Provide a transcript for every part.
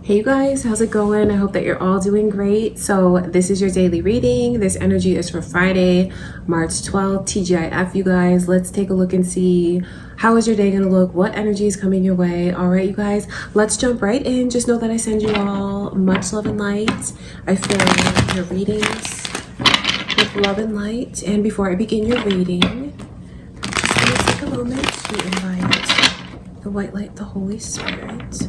Hey you guys, how's it going? I hope that you're all doing great. So this is your daily reading. This energy is for Friday, March 12th, TGIF, you guys. Let's take a look and see how is your day gonna look, what energy is coming your way. All right, you guys, let's jump right in. Just know that I send you all much love and light. I fill your readings with love and light. And before I begin your reading, just gonna take a moment to invite the white light, the Holy Spirit.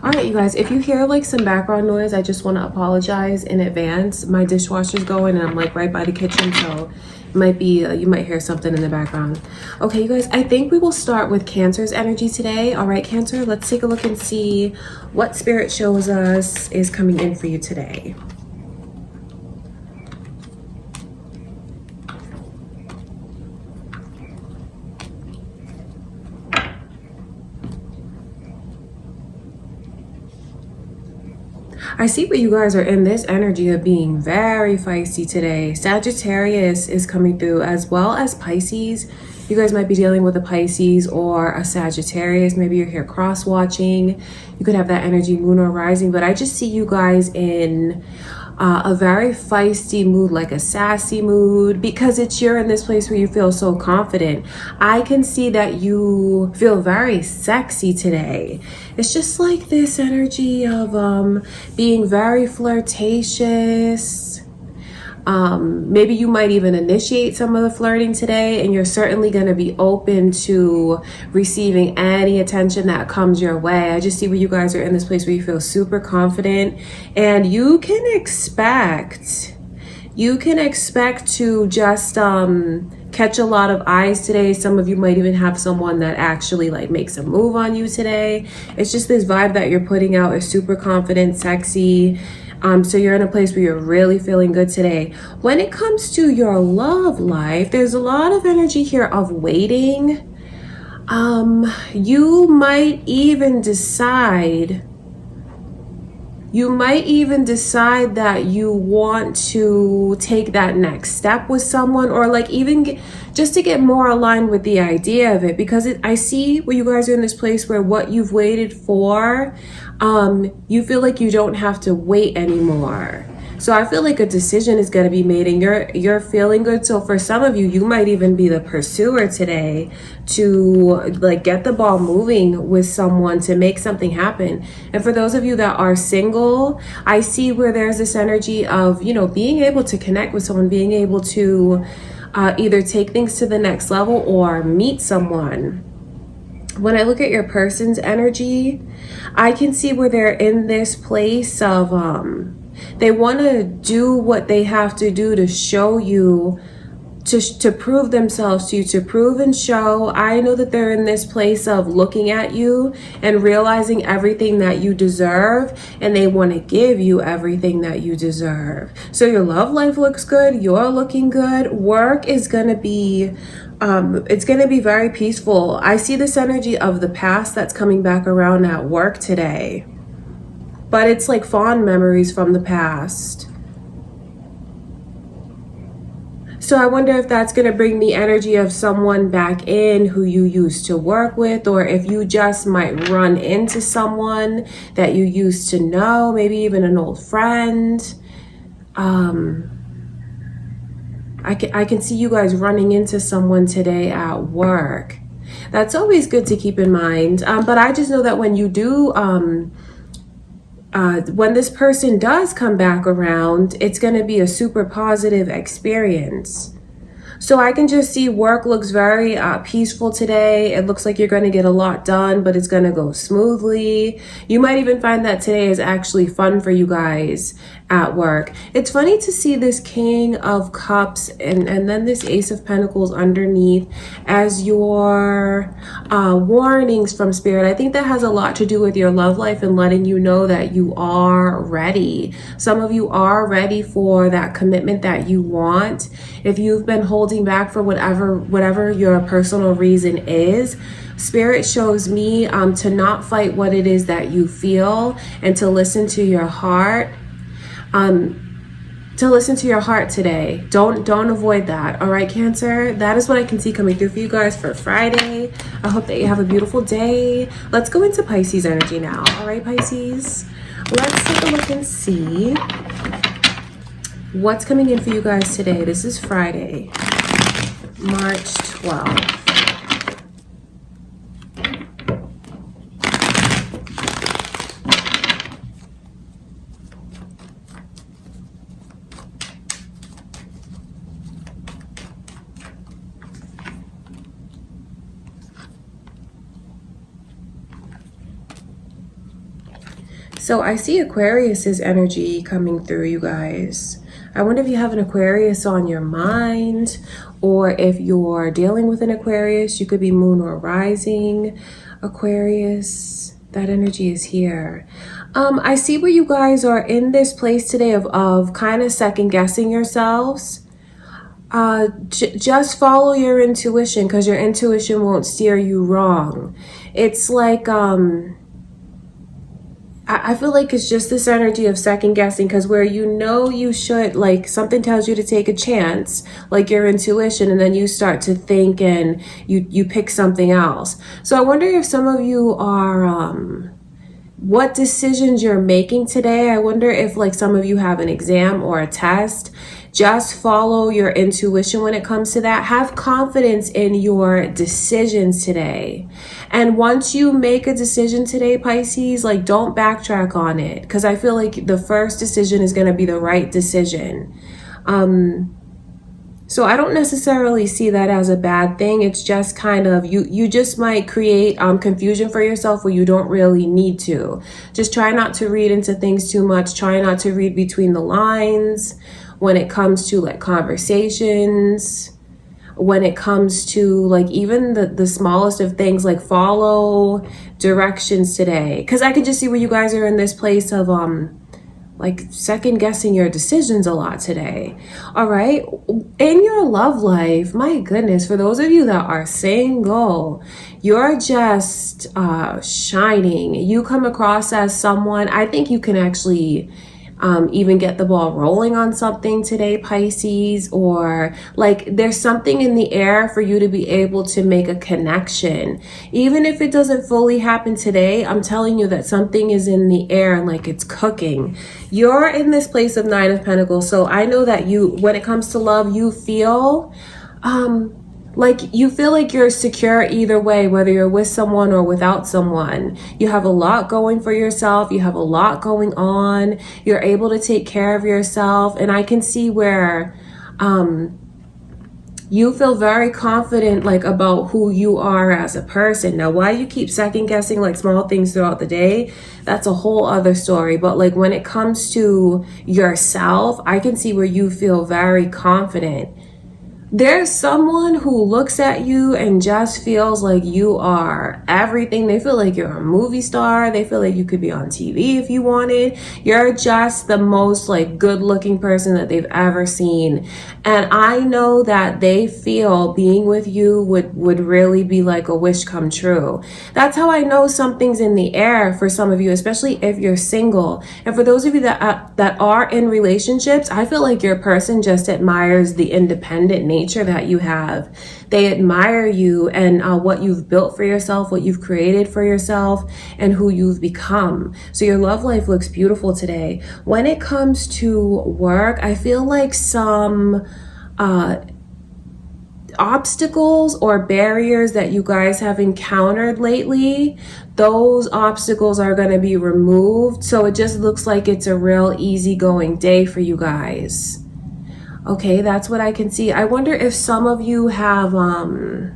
All right, you guys, if you hear like some background noise, I just want to apologize in advance. My dishwasher's going and I'm like right by the kitchen, so it might be you might hear something in the background. Okay, you guys, I think we will start with Cancer's energy today. All right, Cancer, let's take a look and see what Spirit shows us is coming in for you today. I see what you guys are in this energy of being very feisty today. Sagittarius is coming through as well as Pisces. You guys might be dealing with a Pisces or a Sagittarius. Maybe you're here cross watching. You could have that energy, moon or rising, but I just see you guys in a very feisty mood, like a sassy mood, because you're in this place where you feel so confident. I can see that you feel very sexy today. It's just like this energy of being very flirtatious. Maybe you might even initiate some of the flirting today, and you're certainly going to be open to receiving any attention that comes your way. I just see where you guys are in this place where you feel super confident, and you can expect to just catch a lot of eyes today. Some of you might even have someone that actually like makes a move on you today. It's just this vibe that you're putting out is super confident, sexy. So you're in a place where you're really feeling good today. When it comes to your love life, there's a lot of energy here of waiting. You might even decide that you want to take that next step with someone, or like even just to get more aligned with the idea of it, because I see where you guys are in this place where what you've waited for, you feel like you don't have to wait anymore. So I feel like a decision is going to be made and you're feeling good. So for some of you, you might even be the pursuer today to like get the ball moving with someone to make something happen. And for those of you that are single, I see where there's this energy of, you know, being able to connect with someone, being able to either take things to the next level or meet someone. When I look at your person's energy, I can see where they're in this place of they want to do what they have to do to show you, to prove themselves to you, to prove and show. I know that they're in this place of looking at you and realizing everything that you deserve, and they want to give you everything that you deserve. So your love life looks good. You're looking good. Work is going to be it's going to be very peaceful. I see this energy of the past that's coming back around at work today, but it's like fond memories from the past. So I wonder if that's going to bring the energy of someone back in who you used to work with, or if you just might run into someone that you used to know, maybe even an old friend. I can see you guys running into someone today at work. That's always good to keep in mind. But I just know that when you do, when this person does come back around, it's going to be a super positive experience. So I can just see work looks very peaceful today. It looks like you're going to get a lot done, but it's going to go smoothly. You might even find that today is actually fun for you guys at work. It's funny to see this King of Cups and then this Ace of Pentacles underneath as your warnings from Spirit. I think that has a lot to do with your love life and letting you know that you are ready. Some of you are ready for that commitment that you want. If you've been holding holding back for whatever your personal reason is, Spirit shows me to not fight what it is that you feel and to listen to your heart. To listen to your heart today. Don't avoid that. All right, Cancer? That is what I can see coming through for you guys for Friday. I hope that you have a beautiful day. Let's go into Pisces energy now. All right, Pisces? Let's take a look and see what's coming in for you guys today. This is Friday, March 12th. So I see Aquarius's energy coming through, you guys. I wonder if you have an Aquarius on your mind, or if you're dealing with an Aquarius, you could be moon or rising Aquarius. That energy is here. I see where you guys are in this place today of kind of second guessing yourselves. Just follow your intuition, because your intuition won't steer you wrong. It's like, I feel like it's just this energy of second guessing, because where you know you should, like something tells you to take a chance, like your intuition, and then you start to think and you pick something else. So I wonder if some of you are, what decisions you're making today. I wonder if like some of you have an exam or a test. Just follow your intuition when it comes to that. Have confidence in your decisions today. And once you make a decision today, Pisces, like don't backtrack on it, because I feel like the first decision is going to be the right decision. So I don't necessarily see that as a bad thing. It's just kind of, you just might create confusion for yourself where you don't really need to. Just try not to read into things too much. Try not to read between the lines when it comes to like conversations, when it comes to like even the smallest of things, like follow directions today. Because I can just see where you guys are in this place of like second guessing your decisions a lot today. All right, in your love life, my goodness, for those of you that are single, you're just shining. You come across as someone, I think you can actually even get the ball rolling on something today, Pisces, or like there's something in the air for you to be able to make a connection. Even if it doesn't fully happen today, I'm telling you that something is in the air and like it's cooking. You're in this place of Nine of Pentacles. So I know that you, when it comes to love, you feel like you feel like you're secure either way, whether you're with someone or without someone. You have a lot going for yourself. You have a lot going on. You're able to take care of yourself. And I can see where you feel very confident like about who you are as a person. Now, why you keep second guessing like small things throughout the day, that's a whole other story. But like when it comes to yourself, I can see where you feel very confident. There's someone who looks at you and just feels like you are everything. They feel like you're a movie star. They feel like you could be on TV if you wanted. You're just the most like good looking person that they've ever seen. And I know that they feel being with you would really be like a wish come true. That's how I know something's in the air for some of you, especially if you're single. And for those of you that are in relationships, I feel like your person just admires the independent nature that you have. They admire you and what you've built for yourself, what you've created for yourself, and who you've become. So your love life looks beautiful today. When it comes to work, I feel like some obstacles or barriers that you guys have encountered lately, those obstacles are going to be removed. So it just looks like it's a real easygoing day for you guys. Okay, that's what I can see. I wonder if some of you have, I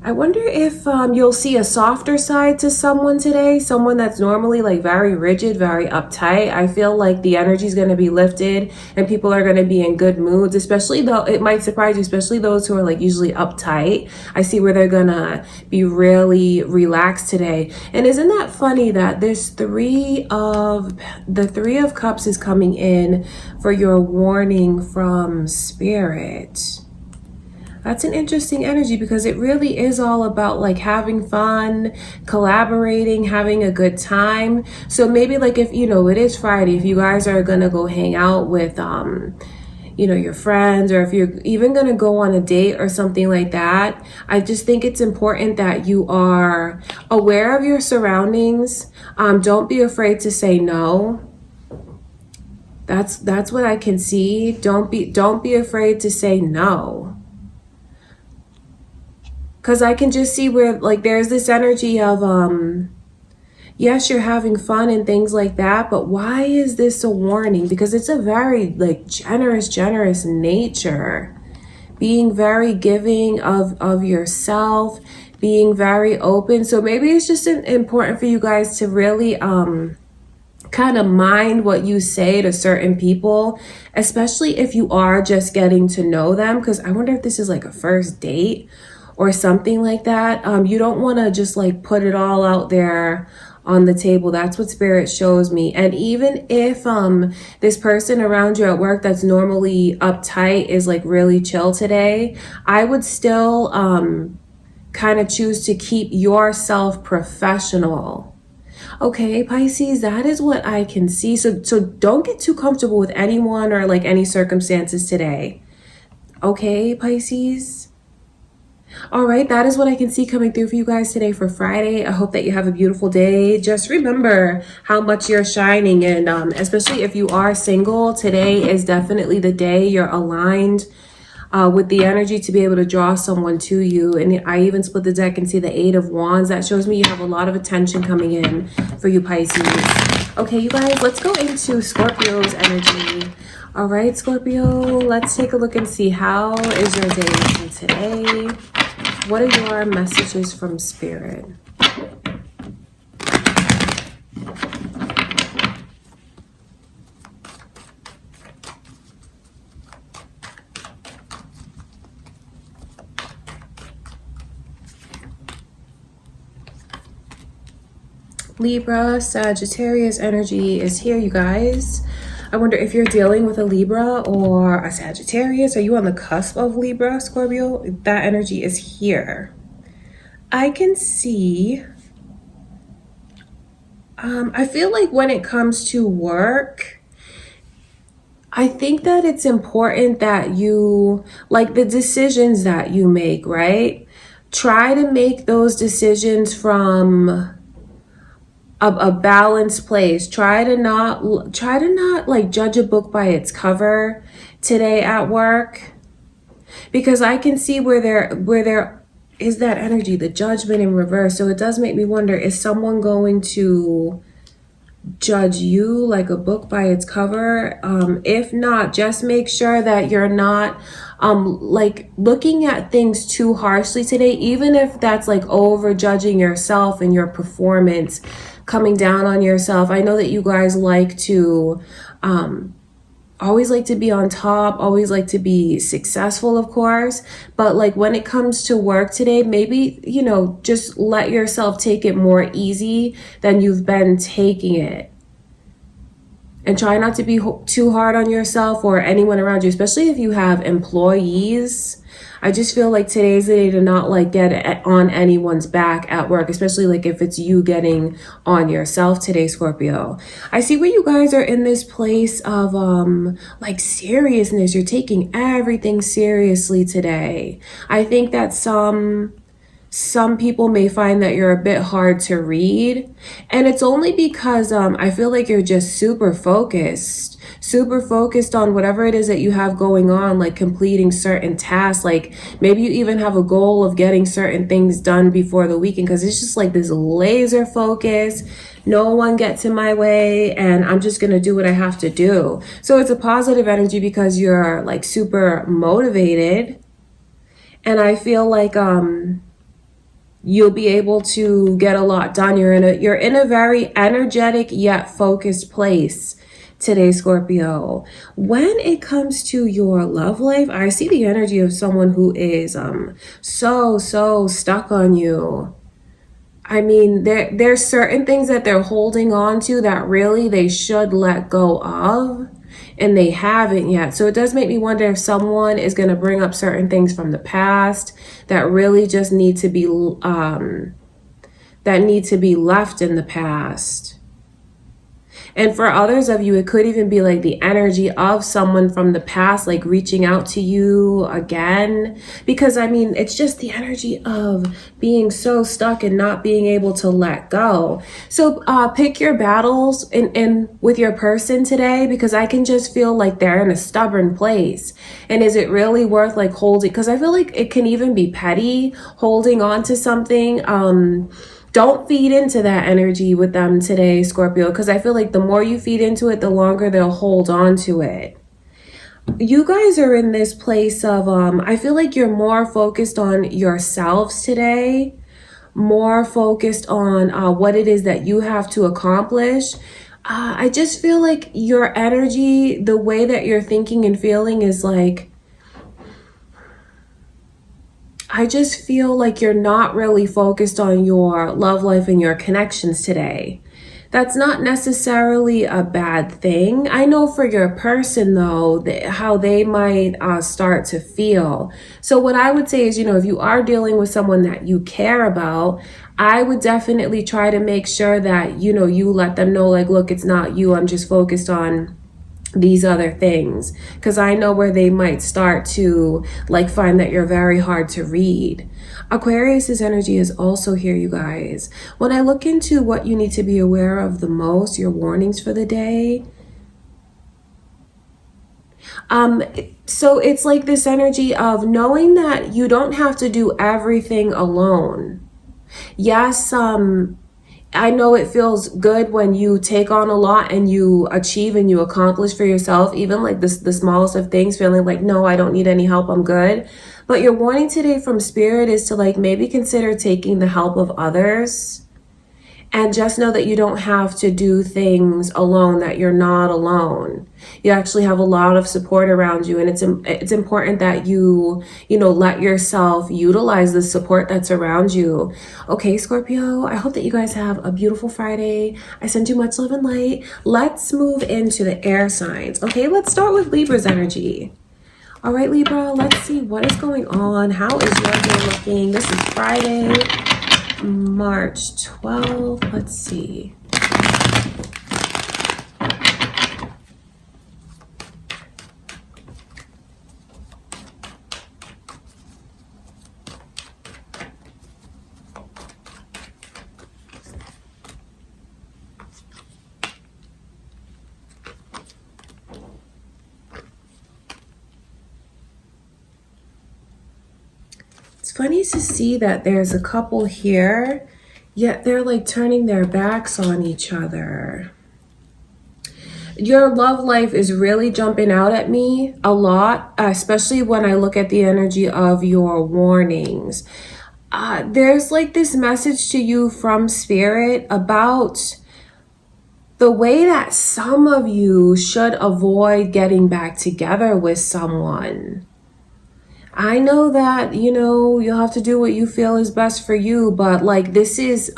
I wonder if you'll see a softer side to someone today, someone that's normally like very rigid, very uptight. I feel like the energy is going to be lifted and people are going to be in good moods, especially though it might surprise you, especially those who are like usually uptight. I see where they're going to be really relaxed today. And isn't that funny that this Three of Cups is coming in for your warning from Spirit? That's an interesting energy because it really is all about like having fun, collaborating, having a good time. So maybe like if, you know, it is Friday, if you guys are going to go hang out with, you know, your friends, or if you're even going to go on a date or something like that, I just think it's important that you are aware of your surroundings. Don't be afraid to say no. That's what I can see. Don't be afraid to say no. Because I can just see where like there's this energy of yes, you're having fun and things like that, but why is this a warning? Because it's a very like generous nature, being very giving of yourself, being very open. So maybe it's just important for you guys to really kind of mind what you say to certain people, especially if you are just getting to know them. Because I wonder if this is like a first date or something like that. You don't want to just like put it all out there on the table. That's what Spirit shows me. And even if this person around you at work that's normally uptight is like really chill today, I would still kind of choose to keep yourself professional. Okay, Pisces, that is what I can see. So don't get too comfortable with anyone or like any circumstances today. Okay, Pisces? All right, that is what I can see coming through for you guys today for Friday. I hope that you have a beautiful day. Just remember how much you're shining, and especially if you are single, today is definitely the day you're aligned with the energy to be able to draw someone to you. And I even split the deck and see the Eight of Wands. That shows me you have a lot of attention coming in for you, Pisces. Okay, you guys, let's go into Scorpio's energy. All right, Scorpio, let's take a look and see how is your day looking today. What are your messages from Spirit? Libra, Sagittarius energy is here, you guys. I wonder if you're dealing with a Libra or a Sagittarius. Are you on the cusp of Libra, Scorpio? That energy is here. I can see, I feel like when it comes to work, I think that it's important that you, like the decisions that you make, right? Try to make those decisions from a balanced place. Try to not like judge a book by its cover today at work, because I can see where there is that energy, the Judgment in reverse. So it does make me wonder, is someone going to judge you like a book by its cover? If not, just make sure that you're not like looking at things too harshly today, even if that's like over judging yourself and your performance, coming down on yourself. I know that you guys like to always like to be on top, always like to be successful, of course, but like when it comes to work today, maybe, you know, just let yourself take it more easy than you've been taking it. And try not to be too hard on yourself or anyone around you, especially if you have employees. I just feel like today's the day to not like get on anyone's back at work, especially like if it's you getting on yourself today, Scorpio. I see where you guys are in this place of like seriousness. You're taking everything seriously today. I think that some people may find that you're a bit hard to read, and it's only because I feel like you're just super focused on whatever it is that you have going on, like completing certain tasks. Like maybe you even have a goal of getting certain things done before the weekend, because it's just like this laser focus. No one gets in my way and I'm just gonna do what I have to do. So it's a positive energy because you're like super motivated, and I feel like You'll be able to get a lot done. You're in a very energetic yet focused place today, Scorpio. When it comes to your love life, I see the energy of someone who is so stuck on you. I mean, there's certain things that they're holding on to that really they should let go of, and they haven't yet. So it does make me wonder if someone is going to bring up certain things from the past that really just need to be left in the past. And for others of you, it could even be like the energy of someone from the past, like reaching out to you again. Because I mean, it's just the energy of being so stuck and not being able to let go. So pick your battles in with your person today, because I can just feel like they're in a stubborn place. And is it really worth like holding? Because I feel like it can even be petty, holding on to something. Don't feed into that energy with them today, Scorpio, because I feel like the more you feed into it, the longer they'll hold on to it. You guys are in this place of, I feel like you're more focused on yourselves today, more focused on what it is that you have to accomplish. I just feel like your energy, the way that you're thinking and feeling is like, I just feel like you're not really focused on your love life and your connections today. That's not necessarily a bad thing. I know for your person, though, how they might start to feel. So what I would say is, if you are dealing with someone that you care about, I would definitely try to make sure that, you let them know, like, look, it's not you. I'm just focused on these other things, because I know where they might start to like find that you're very hard to read. Aquarius's energy is also here, you guys. When I look into what you need to be aware of the most, your warnings for the day, so it's like this energy of knowing that you don't have to do everything alone. Yes, I know it feels good when you take on a lot and you achieve and you accomplish for yourself, even like the smallest of things, feeling like, no, I don't need any help, I'm good. But your warning today from Spirit is to like maybe consider taking the help of others. And just know that you don't have to do things alone, that you're not alone. You actually have a lot of support around you. And it's important that you let yourself utilize the support that's around you. Okay, Scorpio, I hope that you guys have a beautiful Friday. I send you much love and light. Let's move into the air signs. Okay, let's start with Libra's energy. All right, Libra, let's see what is going on. How is your day looking? This is Friday, March 12th. Let's see. It's funny to see that there's a couple here, yet they're like turning their backs on each other. Your love life is really jumping out at me a lot, especially when I look at the energy of your warnings. There's like this message to you from Spirit about the way that some of you should avoid getting back together with someone. I know that, you'll have to do what you feel is best for you, but like this is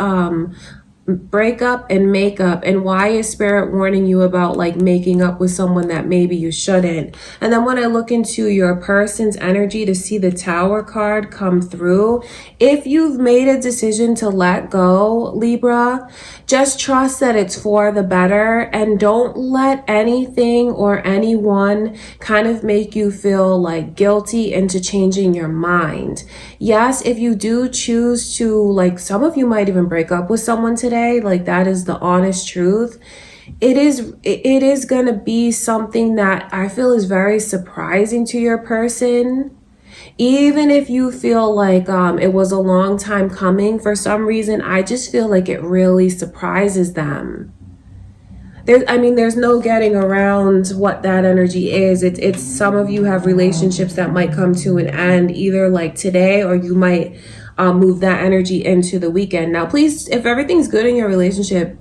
break up and make up. And why is Spirit warning you about like making up with someone that maybe you shouldn't? And then when I look into your person's energy to see the Tower card come through, if you've made a decision to let go, Libra, just trust that it's for the better, and don't let anything or anyone kind of make you feel like guilty into changing your mind. Yes, if you do choose to, like some of you might even break up with someone today, like that is the honest truth. It is going to be something that I feel is very surprising to your person. Even if you feel like it was a long time coming, for some reason, I just feel like it really surprises them. There's no getting around what that energy is. It's some of you have relationships that might come to an end either like today, or you might move that energy into the weekend. Now, please, if everything's good in your relationship,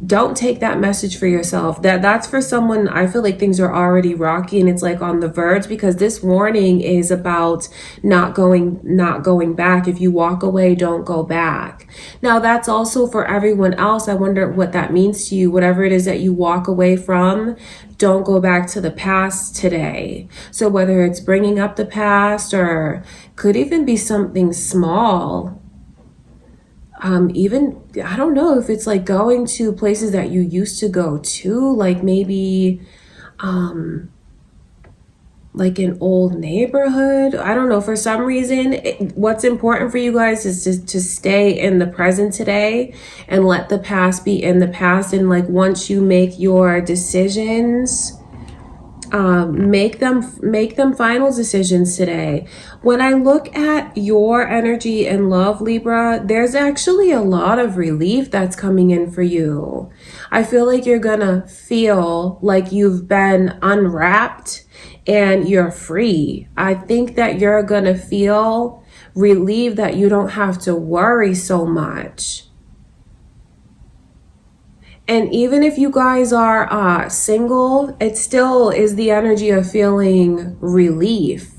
don't take that message for yourself. That's for someone. I feel like things are already rocky and it's like on the verge, because this warning is about not going back. If you walk away, don't go back. Now, that's also for everyone else. I wonder what that means to you. Whatever it is that you walk away from, don't go back to the past today. So whether it's bringing up the past, or could even be something small. Even, I don't know if it's like going to places that you used to go to, like maybe, like an old neighborhood. I don't know. For some reason, what's important for you guys is to stay in the present today and let the past be in the past. And like, once you make your decisions, make them final decisions today. When I look at your energy and love, Libra, there's actually a lot of relief that's coming in for you. I feel like you're gonna feel like you've been unwrapped and you're free. I think that you're gonna feel relieved that you don't have to worry so much. And even if you guys are single, it still is the energy of feeling relief.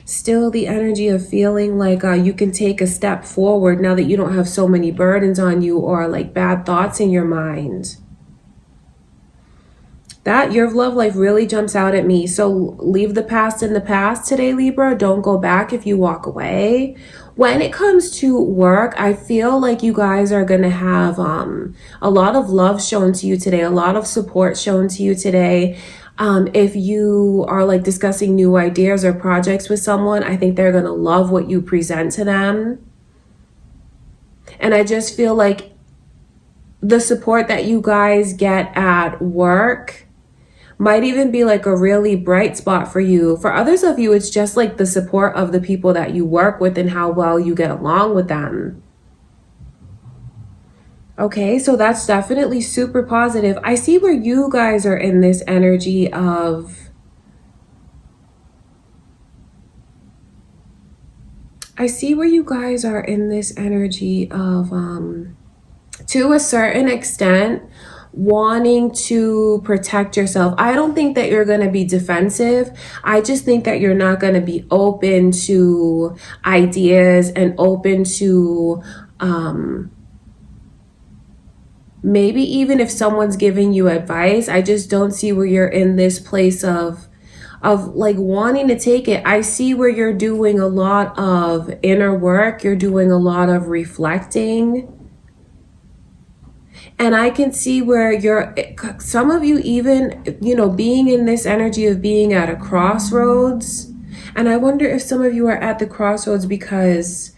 Still the energy of feeling like you can take a step forward now that you don't have so many burdens on you or like bad thoughts in your mind. That your love life really jumps out at me. So leave the past in the past today, Libra. Don't go back if you walk away. When it comes to work, I feel like you guys are going to have a lot of love shown to you today, a lot of support shown to you today. If you are like discussing new ideas or projects with someone, I think they're going to love what you present to them. And I just feel like the support that you guys get at work might even be like a really bright spot for you. For others of you, it's just like the support of the people that you work with and how well you get along with them. Okay, so that's definitely super positive. I see where you guys are in this energy of, to a certain extent, wanting to protect yourself. I don't think that you're going to be defensive. I just think that you're not going to be open to ideas and open to maybe even if someone's giving you advice. I just don't see where you're in this place of like wanting to take it. I see where you're doing a lot of inner work. You're doing a lot of reflecting. And I can see where some of you even, being in this energy of being at a crossroads. And I wonder if some of you are at the crossroads because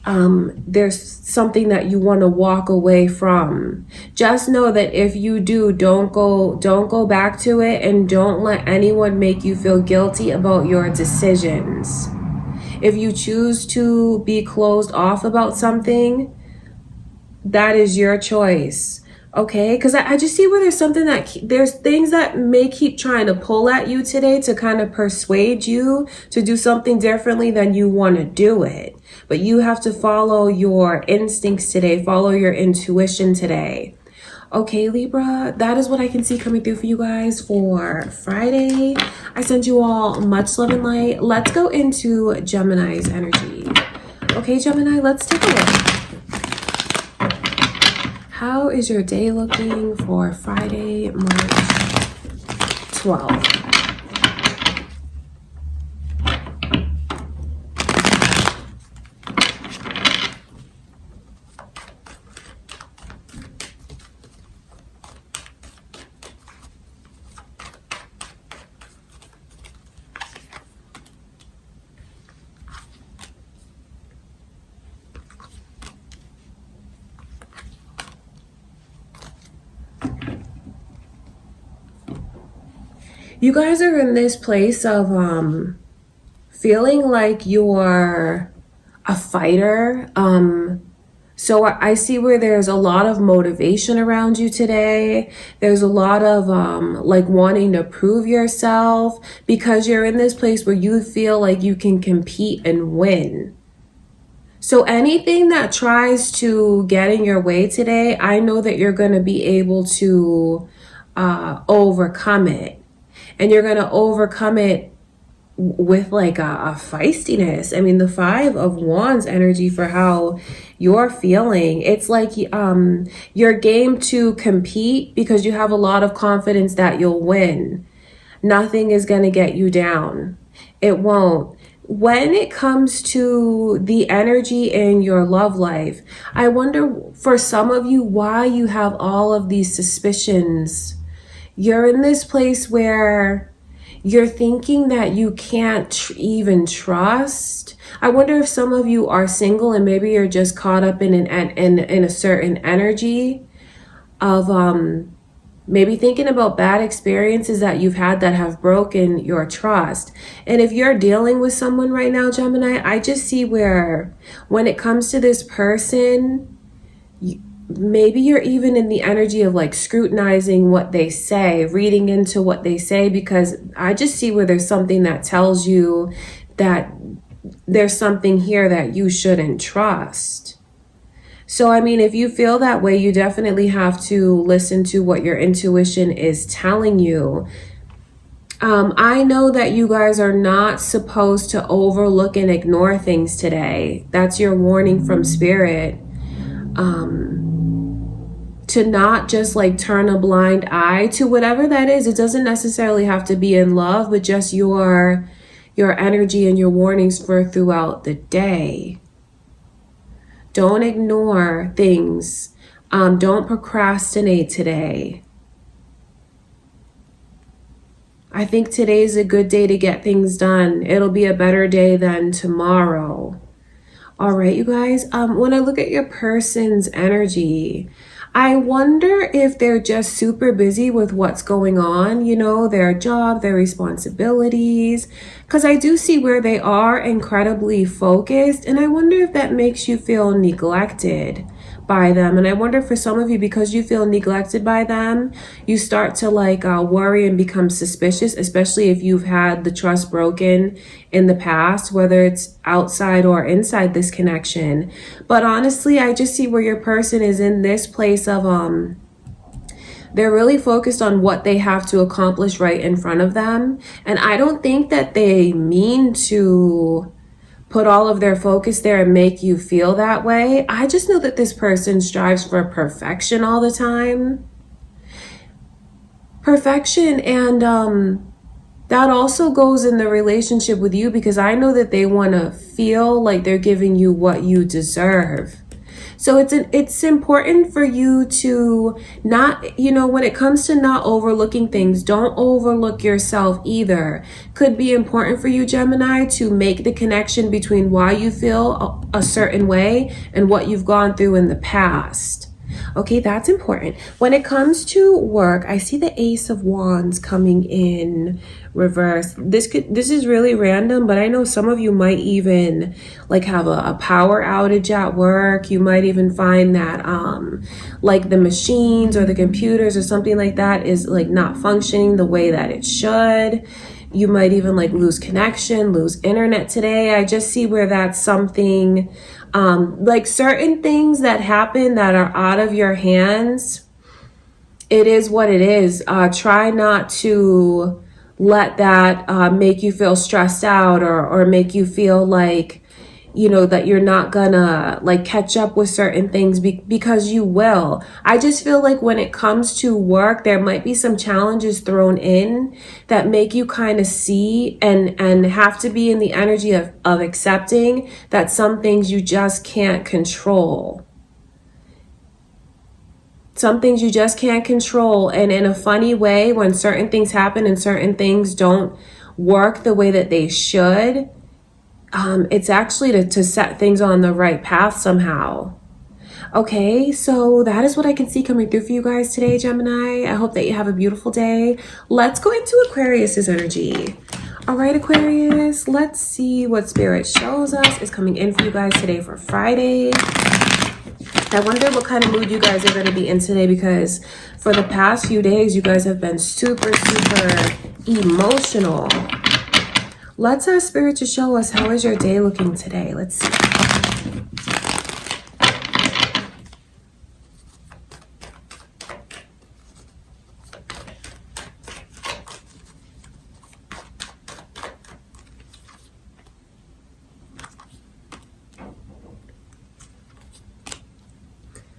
there's something that you want to walk away from. Just know that if you do, don't go back to it, and don't let anyone make you feel guilty about your decisions. If you choose to be closed off about something, that is your choice. Okay, because I just see where there's things that may keep trying to pull at you today to kind of persuade you to do something differently than you want to do it. But you have to follow your instincts today, follow your intuition today. Okay, Libra, that is what I can see coming through for you guys for Friday. I send you all much love and light. Let's go into Gemini's energy. Okay, Gemini, let's take a look. How is your day looking for Friday, March 12th? You guys are in this place of feeling like you're a fighter. So I see where there's a lot of motivation around you today. There's a lot of like wanting to prove yourself, because you're in this place where you feel like you can compete and win. So anything that tries to get in your way today, I know that you're going to be able to overcome it. And you're going to overcome it with like a feistiness. I mean, the 5 of Wands energy for how you're feeling. It's like you're game to compete because you have a lot of confidence that you'll win. Nothing is going to get you down. It won't. When it comes to the energy in your love life, I wonder for some of you why you have all of these suspicions. You're in this place where you're thinking that you can't even trust. I wonder if some of you are single and maybe you're just caught up in a certain energy of maybe thinking about bad experiences that you've had that have broken your trust. And if you're dealing with someone right now, Gemini, I just see where when it comes to this person, maybe you're even in the energy of like scrutinizing what they say, reading into what they say, because I just see where there's something that tells you that there's something here that you shouldn't trust. So, I mean, if you feel that way, you definitely have to listen to what your intuition is telling you. I know that you guys are not supposed to overlook and ignore things today. That's your warning from Spirit. To not just like turn a blind eye to whatever that is. It doesn't necessarily have to be in love, but just your energy and your warnings for throughout the day. Don't ignore things. Don't procrastinate today. I think today's a good day to get things done. It'll be a better day than tomorrow. All right, you guys. When I look at your person's energy, I wonder if they're just super busy with what's going on, you know, their job, their responsibilities, because I do see where they are incredibly focused. And I wonder if that makes you feel neglected by them. And I wonder for some of you, because you feel neglected by them, you start to like worry and become suspicious, especially if you've had the trust broken in the past, whether it's outside or inside this connection. But honestly, I just see where your person is in this place of they're really focused on what they have to accomplish right in front of them. And I don't think that they mean to put all of their focus there and make you feel that way. I just know that this person strives for perfection all the time. Perfection, and that also goes in the relationship with you, because I know that they want to feel like they're giving you what you deserve. So it's important for you to not, you know, when it comes to not overlooking things, don't overlook yourself either. Could be important for you, Gemini, to make the connection between why you feel a certain way and what you've gone through in the past. Okay, that's important. When it comes to work, I see the Ace of Wands coming in reverse. This is really random, but I know some of you might even like have a power outage at work. You might even find that like the machines or the computers or something like that is like not functioning the way that it should. You might even like lose connection, lose internet today. I just see where that's something like certain things that happen that are out of your hands. It is what it is. Try not to let that make you feel stressed out or make you feel like, you know, that you're not gonna like catch up with certain things because you will. I just feel like when it comes to work, there might be some challenges thrown in that make you kind of see and have to be in the energy of accepting that some things you just can't control. Some things you just can't control. And in a funny way, when certain things happen and certain things don't work the way that they should, it's actually to set things on the right path somehow. Okay, so that is what I can see coming through for you guys today, Gemini. I hope that you have a beautiful day. Let's go into Aquarius's energy. All right, Aquarius, let's see what Spirit shows us is coming in for you guys today for Friday. I wonder what kind of mood you guys are going to be in today, because for the past few days, you guys have been super, super emotional. Let's ask Spirit to show us how is your day looking today. Let's see.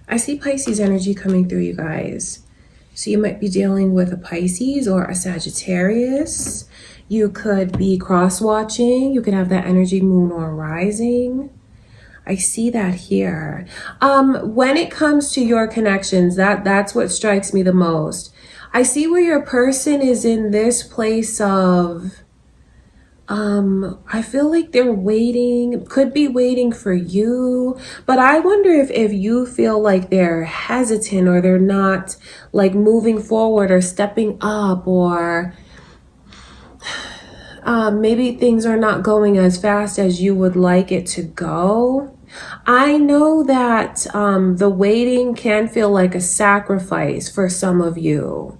I see Pisces energy coming through, you guys. So you might be dealing with a Pisces or a Sagittarius. You could be cross-watching. You could have that energy, moon or rising. I see that here. When it comes to your connections, that's what strikes me the most. I see where your person is in this place of, I feel like they're waiting, could be waiting for you, but I wonder if you feel like they're hesitant or they're not like moving forward or stepping up, or maybe things are not going as fast as you would like it to go. I know that the waiting can feel like a sacrifice for some of you.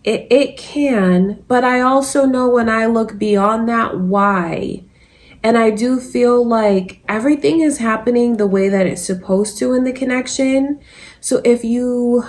It can, but I also know when I look beyond that, why. And I do feel like everything is happening the way that it's supposed to in the connection. So if you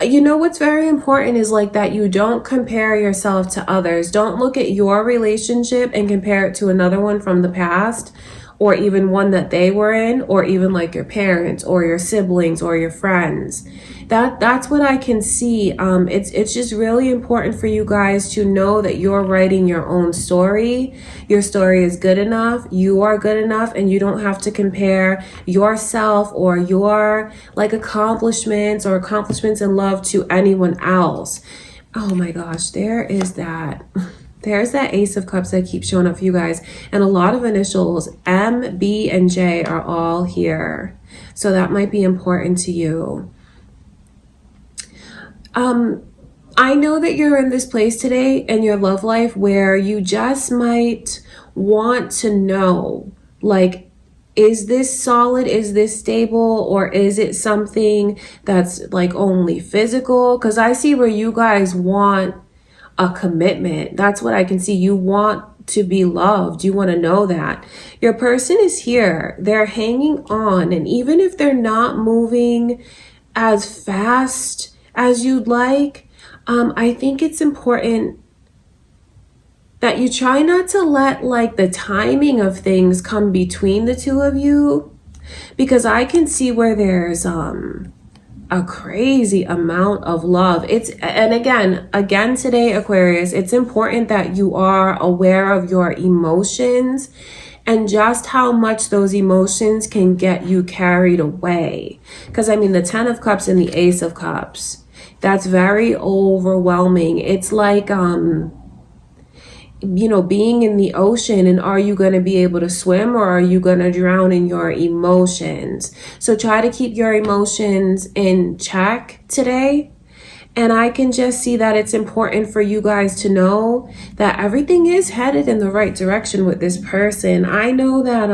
know what's very important is like that you don't compare yourself to others. Don't look at your relationship and compare it to another one from the past, or even one that they were in, or even like your parents or your siblings or your friends. That's what I can see. It's just really important for you guys to know that you're writing your own story. Your story is good enough. You are good enough, and you don't have to compare yourself or your like accomplishments or accomplishments in love to anyone else. Oh my gosh, there is that. There's that Ace of Cups that keeps showing up for you guys. And a lot of initials, M, B, and J are all here. So that might be important to you. I know that you're in this place today in your love life where you just might want to know, like, is this solid? Is this stable? Or is it something that's like only physical? Because I see where you guys want a commitment. That's what I can see. You want to be loved. You want to know that. Your person is here. They're hanging on. And even if they're not moving as fast as you'd like, I think it's important that you try not to let like the timing of things come between the two of you, because I can see where there's a crazy amount of love. And again today, Aquarius, it's important that you are aware of your emotions and just how much those emotions can get you carried away. Because I mean, the 10 of Cups and the Ace of Cups, that's very overwhelming. It's like, being in the ocean, and are you going to be able to swim, or are you going to drown in your emotions? So try to keep your emotions in check today. And I can just see that it's important for you guys to know that everything is headed in the right direction with this person. I know that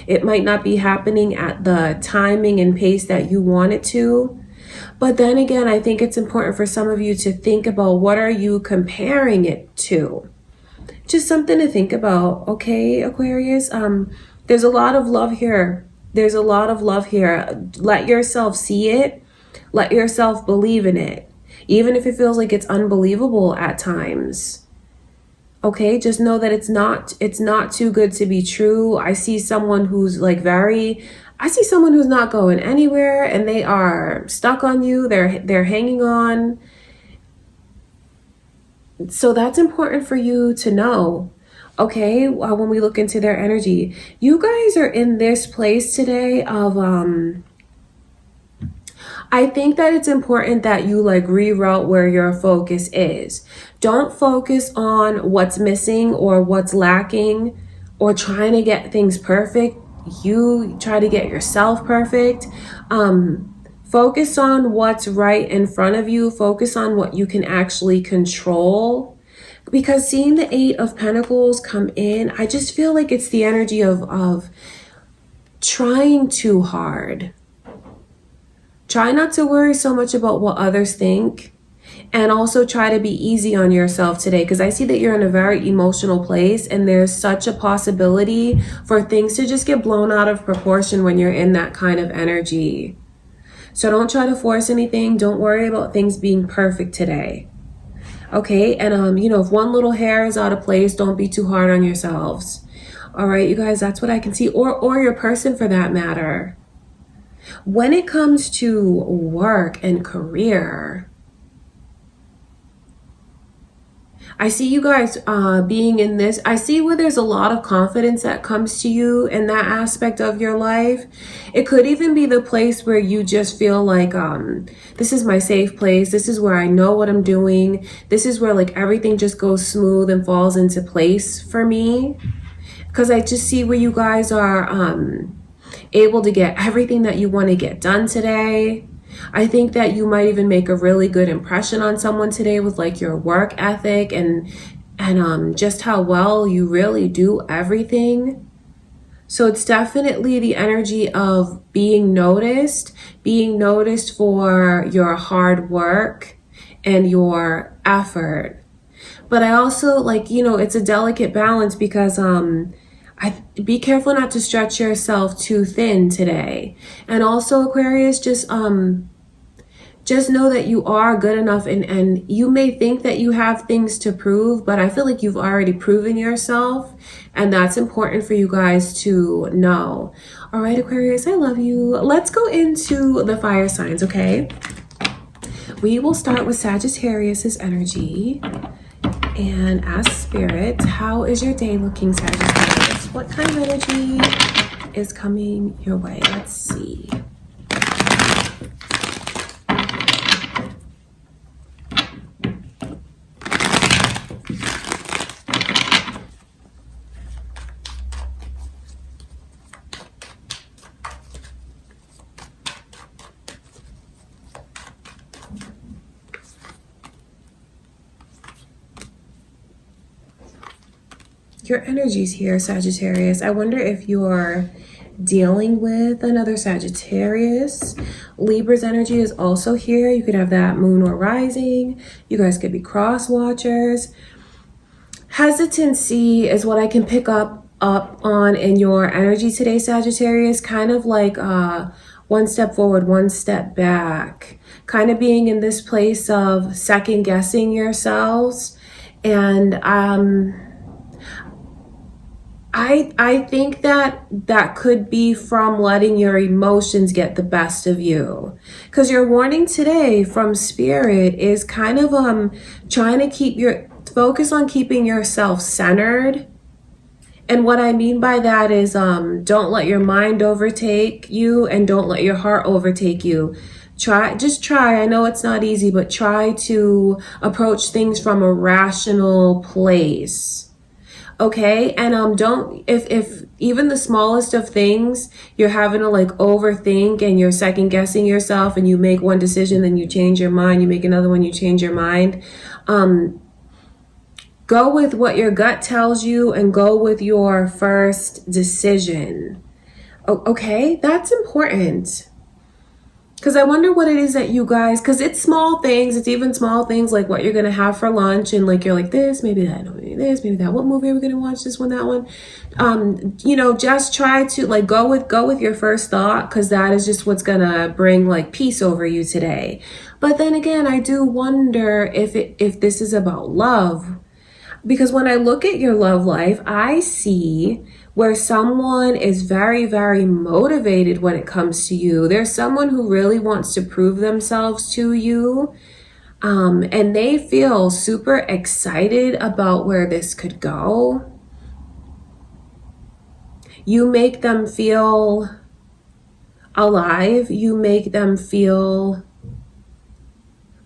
it might not be happening at the timing and pace that you want it to. But then again, I think it's important for some of you to think about, what are you comparing it to? Just something to think about, okay, Aquarius? There's a lot of love here. There's a lot of love here. Let yourself see it. Let yourself believe in it. Even if it feels like it's unbelievable at times. Okay, just know that it's not too good to be true. I see someone who's like I see someone who's not going anywhere, and they are stuck on you. They're hanging on. So that's important for you to know. Okay, when we look into their energy, you guys are in this place today of I think that it's important that you like reroute where your focus is. Don't focus on what's missing or what's lacking or trying to get things perfect. You try to get yourself perfect. Focus on what's right in front of you. Focus on what you can actually control. Because seeing the 8 of Pentacles come in, I just feel like it's the energy of trying too hard. Try not to worry so much about what others think. And also try to be easy on yourself today, because I see that you're in a very emotional place, and there's such a possibility for things to just get blown out of proportion when you're in that kind of energy. So don't try to force anything. Don't worry about things being perfect today. Okay, and if one little hair is out of place, don't be too hard on yourselves. All right, you guys, that's what I can see, or your person for that matter. When it comes to work and career, I see you guys being in this. I see where there's a lot of confidence that comes to you in that aspect of your life. It could even be the place where you just feel like, this is my safe place. This is where I know what I'm doing. This is where like everything just goes smooth and falls into place for me. Because I just see where you guys are able to get everything that you want to get done today. I think that you might even make a really good impression on someone today with like your work ethic and just how well you really do everything. So it's definitely the energy of being noticed for your hard work and your effort. But I also like, you know, it's a delicate balance because be careful not to stretch yourself too thin today. And also, Aquarius, just know that you are good enough, and you may think that you have things to prove, but I feel like you've already proven yourself, and that's important for you guys to know. All right, Aquarius, I love you. Let's go into the fire signs, okay? We will start with Sagittarius's energy. And ask Spirit, how is your day looking, Sagittarius? What kind of energy is coming your way? Let's see. Your energy's here, Sagittarius. I wonder if you're dealing with another Sagittarius. Libra's energy is also here. You could have that moon or rising. You guys could be cross watchers. Hesitancy is what I can pick up on in your energy today, Sagittarius. Kind of like one step forward, one step back. Kind of being in this place of second guessing yourselves. And I think that could be from letting your emotions get the best of you. Because your warning today from Spirit is kind of trying to focus on keeping yourself centered. And what I mean by that is don't let your mind overtake you and don't let your heart overtake you. Just try. I know it's not easy, but try to approach things from a rational place. Okay, and don't, if even the smallest of things you're having to like overthink and you're second guessing yourself and you make one decision, then you change your mind, you make another one, you change your mind. Go with what your gut tells you and go with your first decision. Okay, that's important. Because I wonder what it is that you guys, because it's small things, it's even small things like what you're going to have for lunch. And like, you're like this, maybe that, no, maybe this, maybe that. What movie are we going to watch? This one, that one. You know, just try to like go with your first thought, because that is just what's going to bring like peace over you today. But then again, I do wonder if this is about love. Because when I look at your love life, I see where someone is very, very motivated when it comes to you. There's someone who really wants to prove themselves to you. And they feel super excited about where this could go. You make them feel alive. You make them feel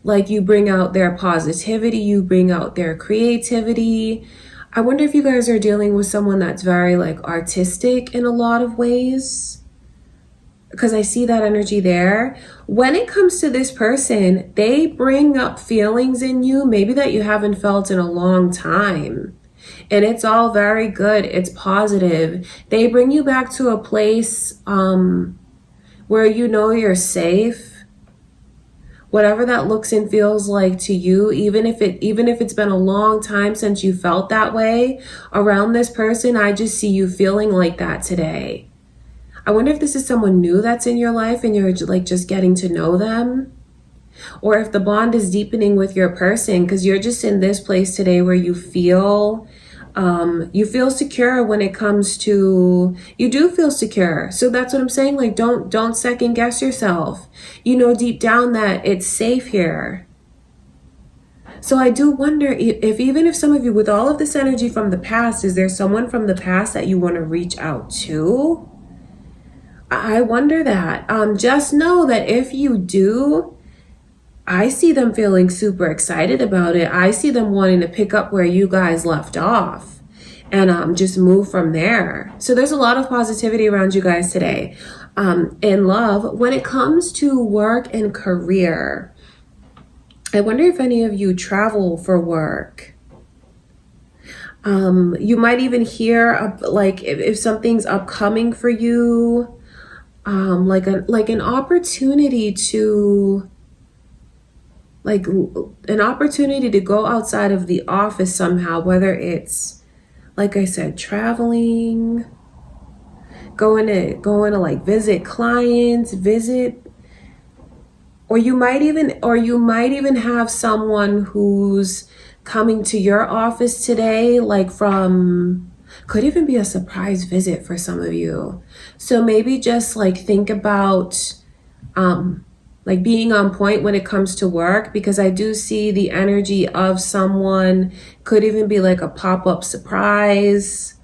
like you bring out their positivity. You bring out their creativity. I wonder if you guys are dealing with someone that's very like artistic in a lot of ways, because I see that energy there. When it comes to this person, they bring up feelings in you maybe that you haven't felt in a long time. And it's all very good. It's positive. They bring you back to a place where you know you're safe. Whatever that looks and feels like to you, even if it's been a long time since you felt that way around this person, I just see you feeling like that today. I wonder if this is someone new that's in your life and you're like just getting to know them, or if the bond is deepening with your person, because you're just in this place today where you feel You feel secure when it comes to, you do feel secure. So that's what I'm saying. Like, don't second guess yourself. You know deep down that it's safe here. So I do wonder if even if some of you, with all of this energy from the past, is there someone from the past that you want to reach out to? I wonder that. Just know that if you do, I see them feeling super excited about it. I see them wanting to pick up where you guys left off and just move from there. So there's a lot of positivity around you guys today. In love, when it comes to work and career, I wonder if any of you travel for work. You might even hear like if something's upcoming for you, like an opportunity to go outside of the office somehow, whether it's, like I said, traveling, going to like visit clients, or you might even have someone who's coming to your office today, like could even be a surprise visit for some of you. So maybe just like think about like being on point when it comes to work, because I do see the energy of someone, could even be like a pop-up surprise,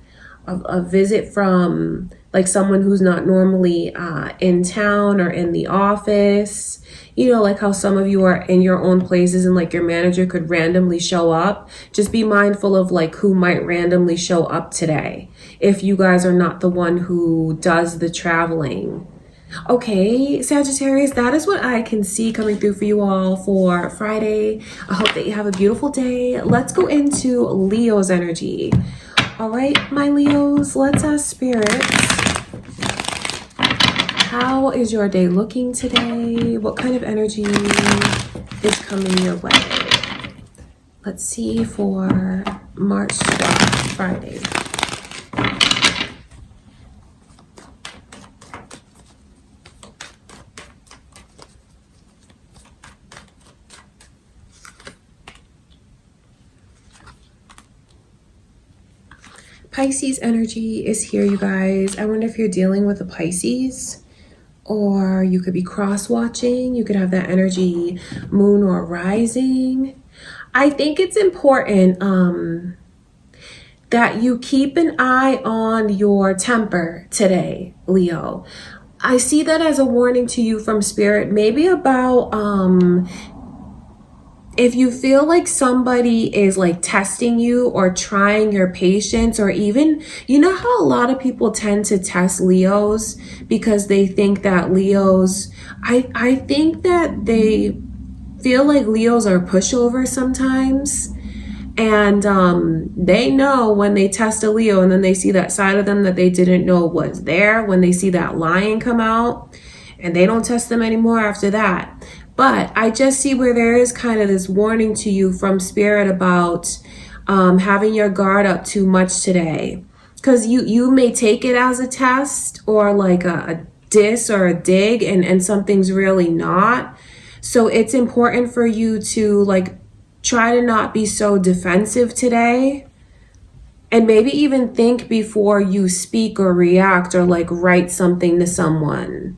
a visit from like someone who's not normally in town or in the office. You know, like how some of you are in your own places and like your manager could randomly show up. Just be mindful of like who might randomly show up today if you guys are not the one who does the traveling. Okay, Sagittarius, that is what I can see coming through for you all for Friday. I hope that you have a beautiful day. Let's go into Leo's energy. All right, my Leos, let's ask spirits. How is your day looking today? What kind of energy is coming your way? Let's see for March 12th, Friday. Pisces energy is here, you guys. I wonder if you're dealing with a Pisces, or you could be cross-watching. You could have that energy, moon or rising. I think it's important that you keep an eye on your temper today, Leo. I see that as a warning to you from spirit, maybe about if you feel like somebody is like testing you or trying your patience, or even, you know how a lot of people tend to test Leos because they think that Leos, I think that they feel like Leos are pushovers sometimes. And they know when they test a Leo and then they see that side of them that they didn't know was there, when they see that lion come out, and they don't test them anymore after that. But I just see where there is kind of this warning to you from spirit about having your guard up too much today. Because you may take it as a test or like a diss or a dig, and something's really not. So it's important for you to like try to not be so defensive today. And maybe even think before you speak or react or like write something to someone.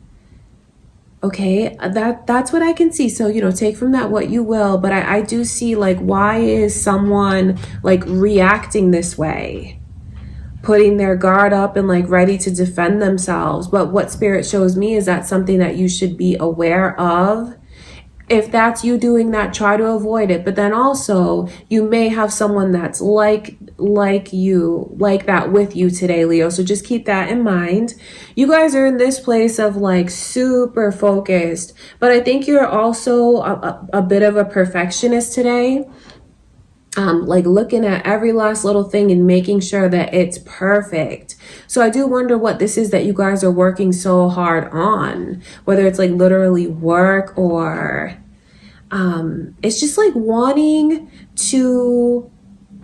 Okay, that's what I can see. So, you know, take from that what you will. But I do see like, why is someone like reacting this way? Putting their guard up and like ready to defend themselves. But what spirit shows me is that something that you should be aware of. If that's you doing that, try to avoid it. But then also, you may have someone that's like you, like that with you today, Leo. So just keep that in mind. You guys are in this place of like super focused, but I think you're also a bit of a perfectionist today. Like looking at every last little thing and making sure that it's perfect. So I do wonder what this is that you guys are working so hard on, whether it's like literally work or it's just like wanting to,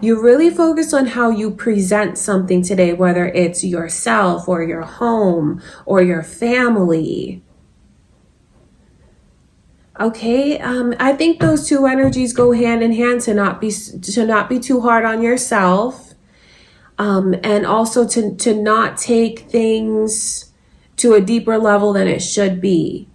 you're really focused on how you present something today, whether it's yourself or your home or your family. Okay, I think those two energies go hand in hand, to not be too hard on yourself And also to not take things to a deeper level than it should be.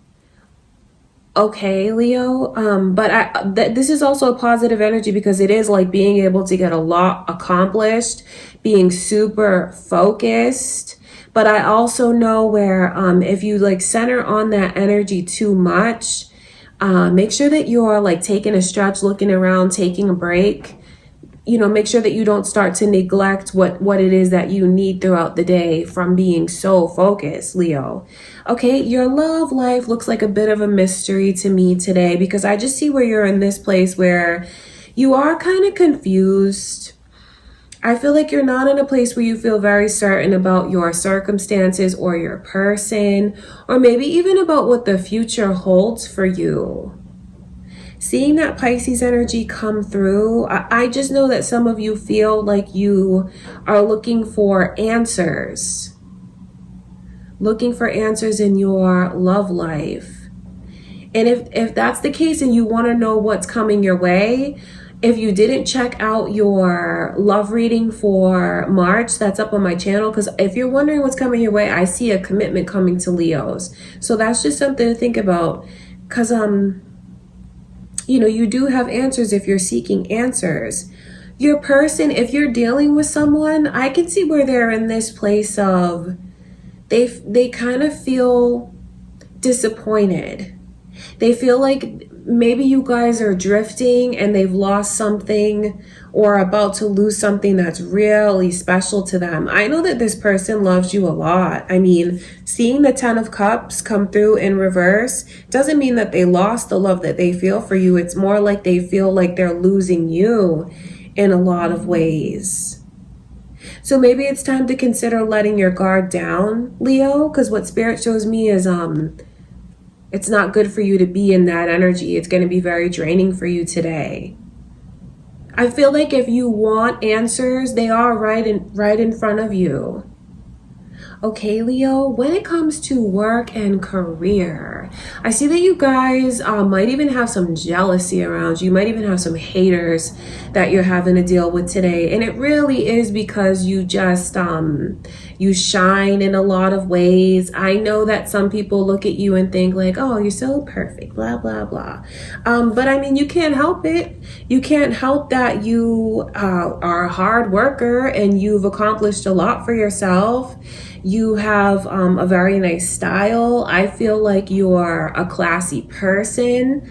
Okay, Leo. But this is also a positive energy because it is like being able to get a lot accomplished, being super focused. But I also know where if you like center on that energy too much, make sure that you're like taking a stretch, looking around, taking a break. You know, make sure that you don't start to neglect what it is that you need throughout the day from being so focused, Leo. Okay, your love life looks like a bit of a mystery to me today because I just see where you're in this place where you are kind of confused. I feel like you're not in a place where you feel very certain about your circumstances or your person, or maybe even about what the future holds for you. Seeing that Pisces energy come through, I just know that some of you feel like you are looking for answers. Looking for answers in your love life. And if that's the case and you want to know what's coming your way, if you didn't check out your love reading for March, that's up on my channel. Because if you're wondering what's coming your way, I see a commitment coming to Leos. So that's just something to think about. Because, you know, you do have answers if you're seeking answers. Your person, if you're dealing with someone, I can see where they're in this place of they kind of feel disappointed. They feel like maybe you guys are drifting and they've lost something or about to lose something that's really special to them. I know that this person loves you a lot. I mean, seeing the 10 of Cups come through in reverse doesn't mean that they lost the love that they feel for you. It's more like they feel like they're losing you in a lot of ways. So maybe it's time to consider letting your guard down, Leo, because what Spirit shows me is it's not good for you to be in that energy. It's going to be very draining for you today. I feel like if you want answers, they are right in front of you. Okay, Leo, when it comes to work and career, I see that you guys might even have some jealousy around you. You might even have some haters that you're having to deal with today. And it really is because you just, you shine in a lot of ways. I know that some people look at you and think like, oh, you're so perfect, blah, blah, blah. But I mean, you can't help it. You can't help that you are a hard worker and you've accomplished a lot for yourself. You have a very nice style. I feel like you're a classy person.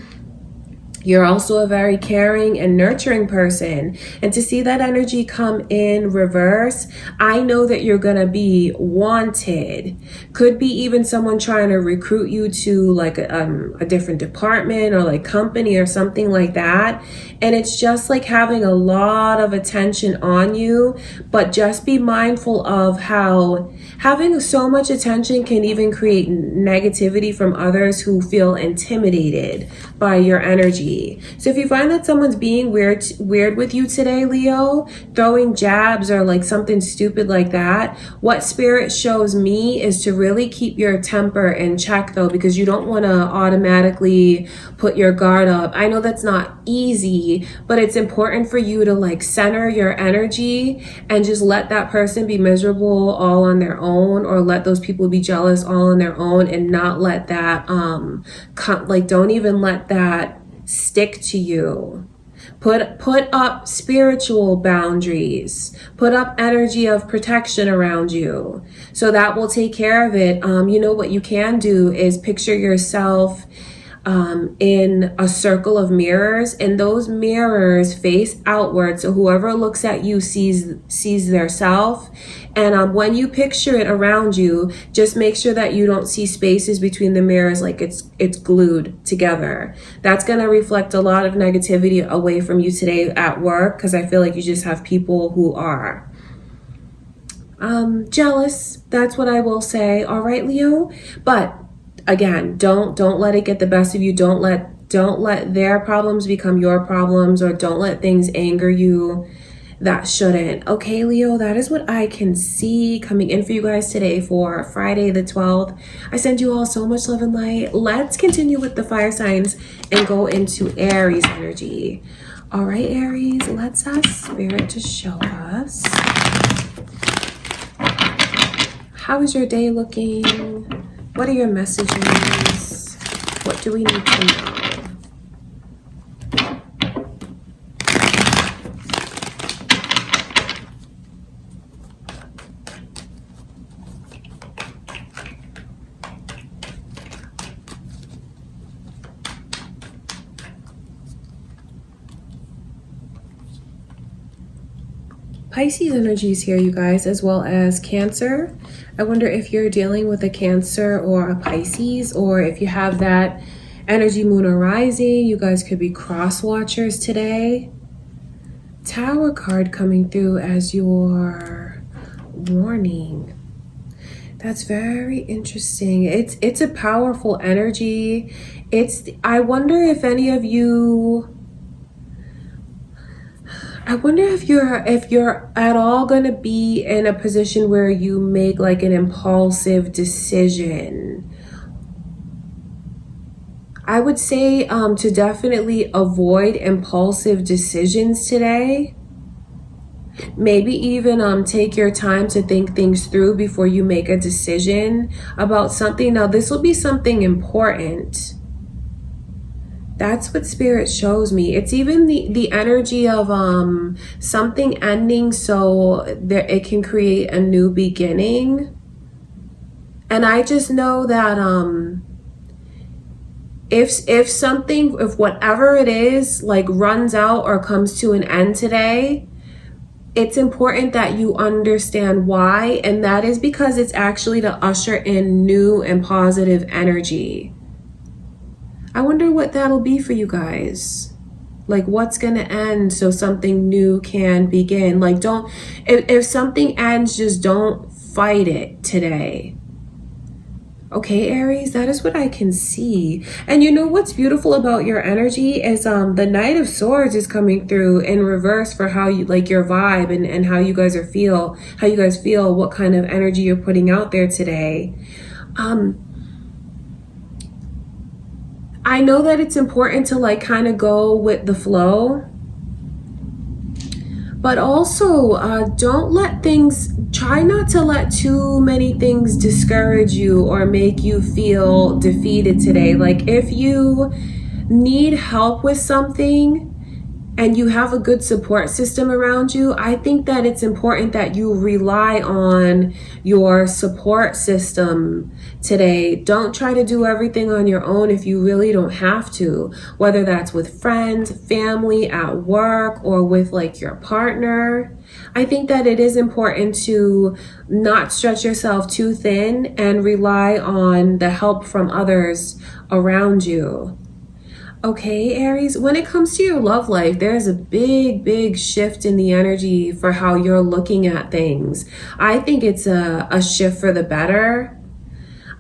You're also a very caring and nurturing person. And to see that energy come in reverse, I know that you're going to be wanted. Could be even someone trying to recruit you to like a different department or like company or something like that. And it's just like having a lot of attention on you, but just be mindful of how having so much attention can even create negativity from others who feel intimidated by your energy. So if you find that someone's being weird with you today, Leo, throwing jabs or like something stupid like that, what Spirit shows me is to really keep your temper in check though, because you don't want to automatically put your guard up. I know that's not easy, but it's important for you to like center your energy and just let that person be miserable all on their own, or let those people be jealous all on their own, and not let that don't even let that stick to you. Put up spiritual boundaries. Put up energy of protection around you. So that will take care of it. You know what you can do is picture yourself in a circle of mirrors, and those mirrors face outward, so whoever looks at you sees their self. And when you picture it around you, just make sure that you don't see spaces between the mirrors, like it's glued together. That's going to reflect a lot of negativity away from you today at work, because I feel like you just have people who are jealous. That's what I will say. All right, Leo. But again, don't let it get the best of you. Don't let their problems become your problems, or don't let things anger you that shouldn't. Okay, Leo, that is what I can see coming in for you guys today for Friday the 12th. I send you all so much love and light. Let's continue with the fire signs and go into Aries energy. All right, Aries, let's ask Spirit to show us How is your day looking? What are your messages? What do we need to know? Pisces energy is here, you guys, as well as Cancer. I wonder if you're dealing with a Cancer or a Pisces, or if you have that energy, moon or rising, you guys could be cross watchers today. Tower card coming through as your warning. That's very interesting. It's a powerful energy. I wonder if any of you, I wonder if you're at all going to be in a position where you make like an impulsive decision. I would say to definitely avoid impulsive decisions today. Maybe even take your time to think things through before you make a decision about something. Now, this will be something important. That's what Spirit shows me. It's even the energy of something ending so that it can create a new beginning. And I just know that if whatever it is like runs out or comes to an end today, it's important that you understand why, and that is because it's actually to usher in new and positive energy. I wonder what that'll be for you guys. Like, what's going to end so something new can begin? Like, if something ends, just don't fight it today. Okay, Aries, that is what I can see. And you know what's beautiful about your energy is the Knight of Swords is coming through in reverse for how you like your vibe and how you guys feel, what kind of energy you're putting out there today. I know that it's important to like kind of go with the flow, but also try not to let too many things discourage you or make you feel defeated today. Like if you need help with something and you have a good support system around you, I think that it's important that you rely on your support system today. Don't try to do everything on your own if you really don't have to, whether that's with friends, family, at work, or with like your partner. I think that it is important to not stretch yourself too thin and rely on the help from others around you. Okay, Aries, when it comes to your love life, there's a big shift in the energy for how you're looking at things. I think it's a shift for the better.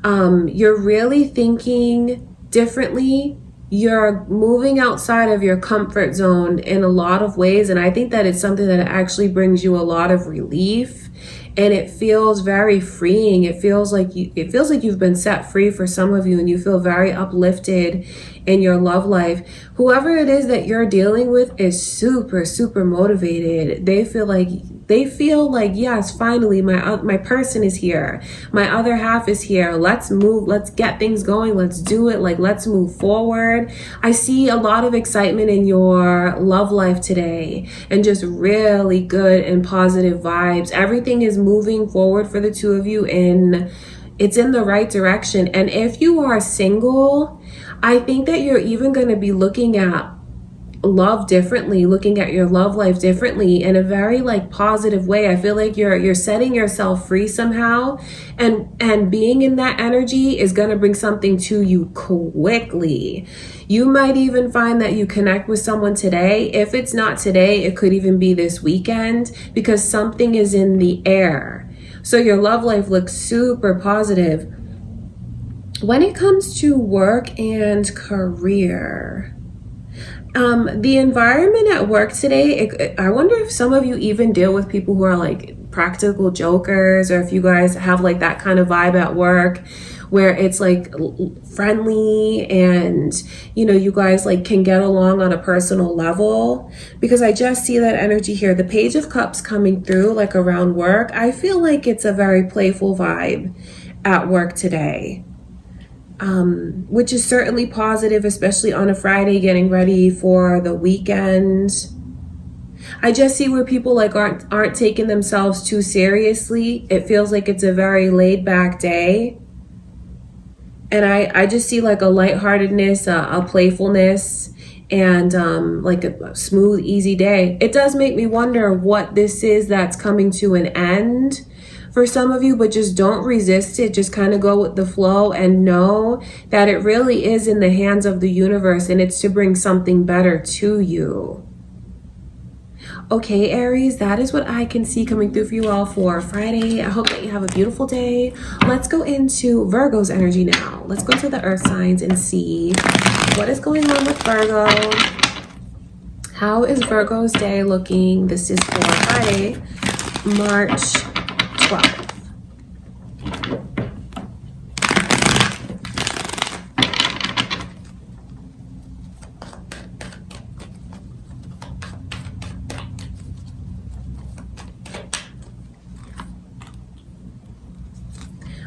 You're really thinking differently. You're moving outside of your comfort zone in a lot of ways. And I think that it's something that actually brings you a lot of relief. And it feels very freeing. It feels like you've been set free for some of you, and you feel very uplifted in your love life. Whoever it is that you're dealing with is super motivated. They feel like yes, finally my person is here. My other half is here. Let's move. Let's get things going. Let's do it. Like, let's move forward. I see a lot of excitement in your love life today, and just really good and positive vibes. Everything is moving forward for the two of you, and it's in the right direction. And if you are single, I think that you're even going to be looking at love differently, looking at your love life differently in a very like positive way. I feel like you're setting yourself free somehow, and being in that energy is going to bring something to you quickly. You might even find that you connect with someone today. If it's not today, it could even be this weekend, because something is in the air. So your love life looks super positive. When it comes to work and career, the environment at work today, I wonder if some of you even deal with people who are like practical jokers, or if you guys have like that kind of vibe at work where it's like friendly and, you know, you guys like can get along on a personal level, because I just see that energy here. The Page of Cups coming through like around work. I feel like it's a very playful vibe at work today. Which is certainly positive, especially on a Friday, getting ready for the weekend. I just see where people like aren't taking themselves too seriously. It feels like it's a very laid back day. And I just see like a lightheartedness, a playfulness, and like a smooth, easy day. It does make me wonder what this is that's coming to an end for some of you, but just don't resist it. Just kind of go with the flow and know that it really is in the hands of the universe, and it's to bring something better to you. Okay, Aries, that is what I can see coming through for you all for Friday. I hope that you have a beautiful day. Let's go into Virgo's energy now. Let's go to the earth signs and see what is going on with Virgo. How is Virgo's day looking? This is for Friday, March 12th.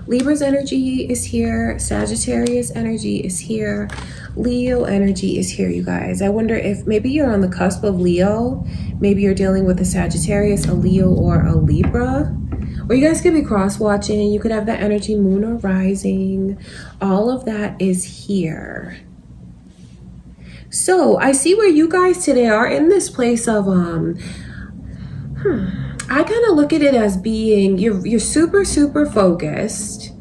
Libra's energy is here. Sagittarius energy is here. Leo energy is here, you guys. I wonder if maybe you're on the cusp of Leo. Maybe you're dealing with a Sagittarius, a Leo, or a Libra. Or you guys could be cross-watching. You could have that energy, moon or rising. All of that is here. So I see where you guys today are in this place of I kind of look at it as being you're super focused,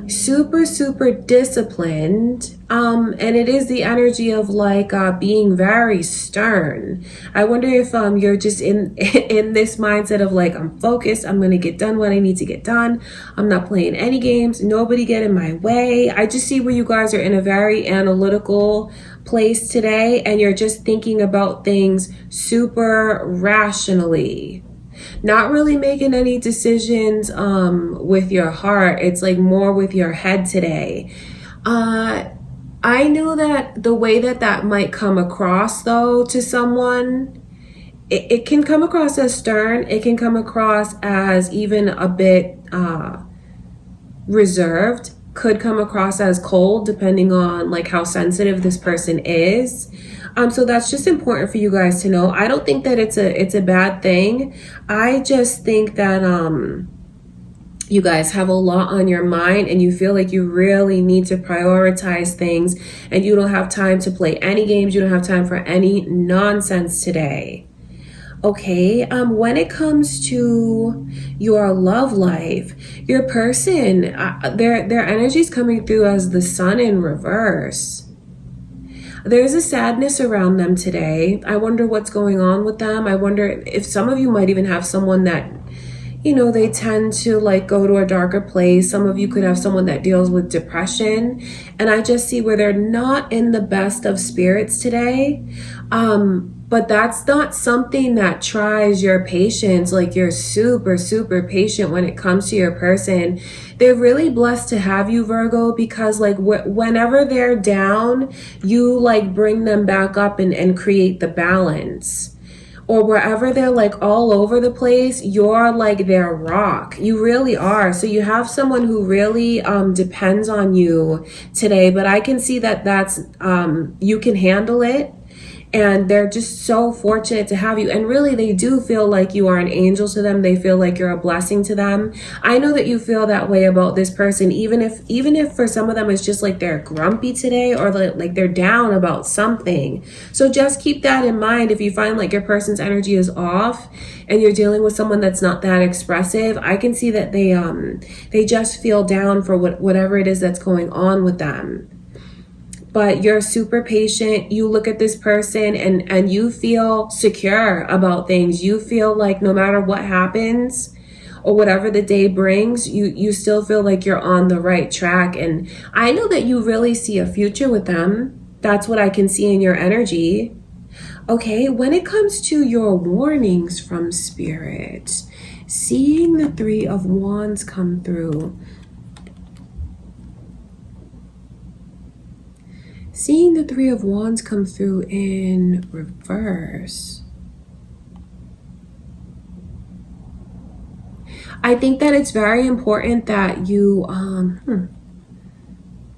super disciplined, and it is the energy of like being very stern. I wonder if you're just in this mindset of like, I'm focused, I'm gonna get done what I need to get done, I'm not playing any games, nobody get in my way. I just see where you guys are in a very analytical place today, and you're just thinking about things super rationally. Not really making any decisions with your heart. It's like more with your head today. I know that the way that might come across though to someone, it can come across as stern. It can come across as even a bit reserved. Could come across as cold depending on like how sensitive this person is. So that's just important for you guys to know. I don't think that it's a bad thing. I just think that you guys have a lot on your mind and you feel like you really need to prioritize things, and you don't have time to play any games. You don't have time for any nonsense today. Okay, when it comes to your love life, your person, their energy is coming through as the sun in reverse. There's a sadness around them today. I wonder what's going on with them. I wonder if some of you might even have someone that, you know, they tend to like go to a darker place. Some of you could have someone that deals with depression. And I just see where they're not in the best of spirits today. But that's not something that tries your patience. Like, you're super patient when it comes to your person. They're really blessed to have you, Virgo, because like whenever they're down, you like bring them back up and create the balance. Or wherever they're like all over the place, you're like their rock. You really are. So you have someone who really depends on you today. But I can see that that's you can handle it. And they're just so fortunate to have you. And really, they do feel like you are an angel to them. They feel like you're a blessing to them. I know that you feel that way about this person, even if for some of them it's just like they're grumpy today, or like they're down about something. So just keep that in mind. If you find like your person's energy is off and you're dealing with someone that's not that expressive, I can see that they just feel down for whatever it is that's going on with them. But you're super patient. You look at this person and you feel secure about things. You feel like no matter what happens or whatever the day brings, you still feel like you're on the right track. And I know that you really see a future with them. That's what I can see in your energy. Okay, when it comes to your warnings from Spirit, seeing the 3 of Wands come through. Seeing the Three of Wands come through in reverse. I think that it's very important that you,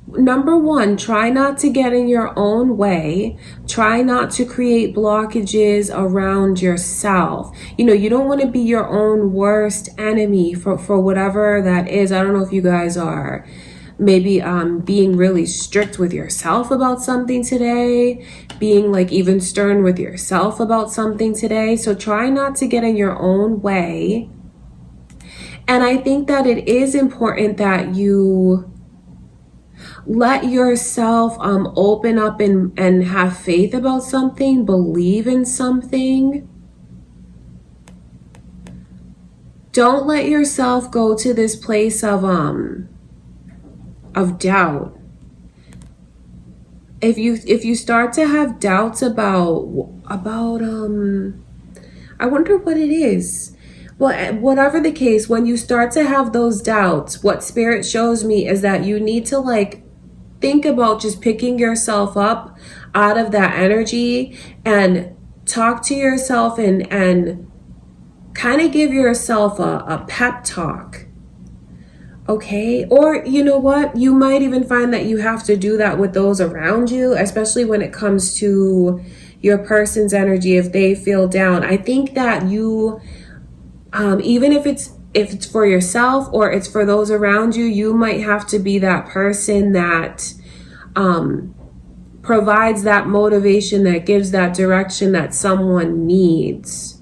number one, try not to get in your own way. Try not to create blockages around yourself. You know, you don't want to be your own worst enemy for whatever that is. I don't know if you guys are maybe being really strict with yourself about something today, being like even stern with yourself about something today. So try not to get in your own way. And I think that it is important that you let yourself open up and have faith about something, believe in something. Don't let yourself go to this place of doubt. If you start to have doubts about I wonder what it is. Well, whatever the case, when you start to have those doubts, what Spirit shows me is that you need to like think about just picking yourself up out of that energy and talk to yourself and kind of give yourself a pep talk. Okay? Or you know what? You might even find that you have to do that with those around you, especially when it comes to your person's energy if they feel down. I think that you, even if it's for yourself or it's for those around you, you might have to be that person that provides that motivation, that gives that direction that someone needs.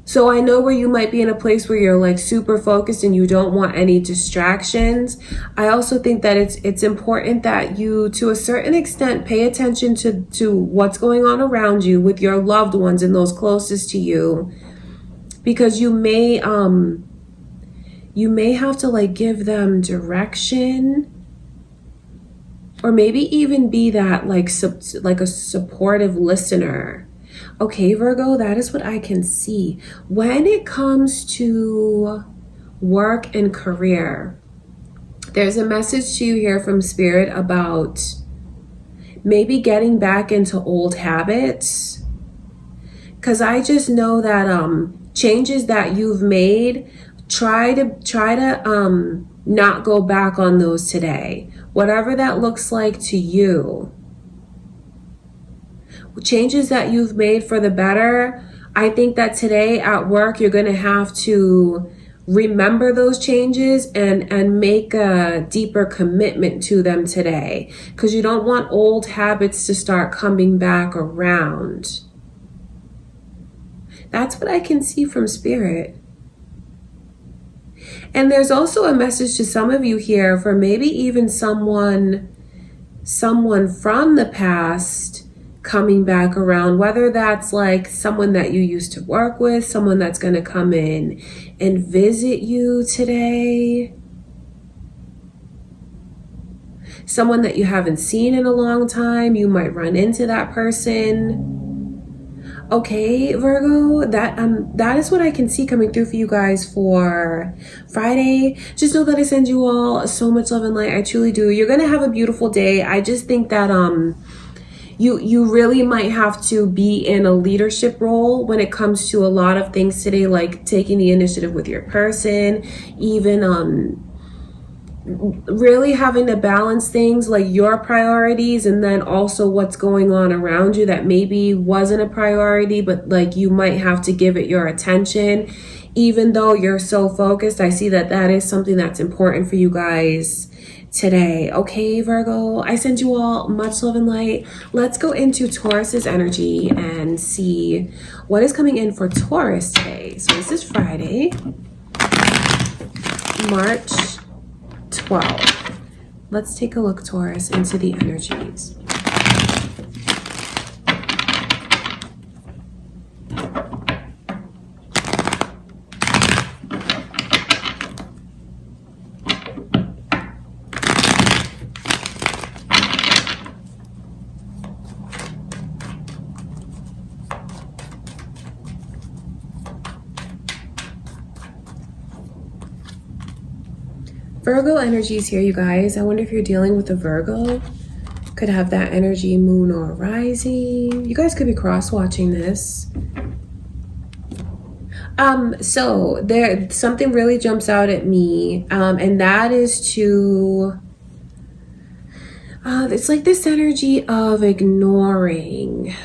So I know where you might be in a place where you're like super focused and you don't want any distractions. I also think that it's important that you, to a certain extent, pay attention to what's going on around you with your loved ones and those closest to you. Because you may have to like give them direction, or maybe even be that like a supportive listener. Okay, Virgo, that is what I can see. When it comes to work and career, there's a message to you here from Spirit about maybe getting back into old habits. Because I just know that changes that you've made, try to not go back on those today. Whatever that looks like to you. Changes that you've made for the better, I think that today at work you're going to have to remember those changes and make a deeper commitment to them today, because you don't want old habits to start coming back around. That's what I can see from Spirit. And there's also a message to some of you here for maybe even someone from the past coming back around, whether that's like someone that you used to work with, someone that's going to come in and visit you today, someone that you haven't seen in a long time. You might run into that person. Okay, Virgo, that is what I can see coming through for you guys for Friday. Just know that I send you all so much love and light. I truly do. You're going to have a beautiful day. I just think that you really might have to be in a leadership role when it comes to a lot of things today, like taking the initiative with your person, even really having to balance things like your priorities and then also what's going on around you that maybe wasn't a priority, but like you might have to give it your attention. Even though you're so focused, I see that that is something that's important for you guys today. Okay, Virgo, I send you all much love and light. Let's go into Taurus's energy and see what is coming in for Taurus today. So this is Friday, March 12th. Let's take a look, Taurus, into the energies. Virgo energies here, you guys. I wonder if you're dealing with a Virgo, Could have that energy, moon or rising. You guys could be cross-watching this. So there, something really jumps out at me, and that is to, it's like this energy of ignoring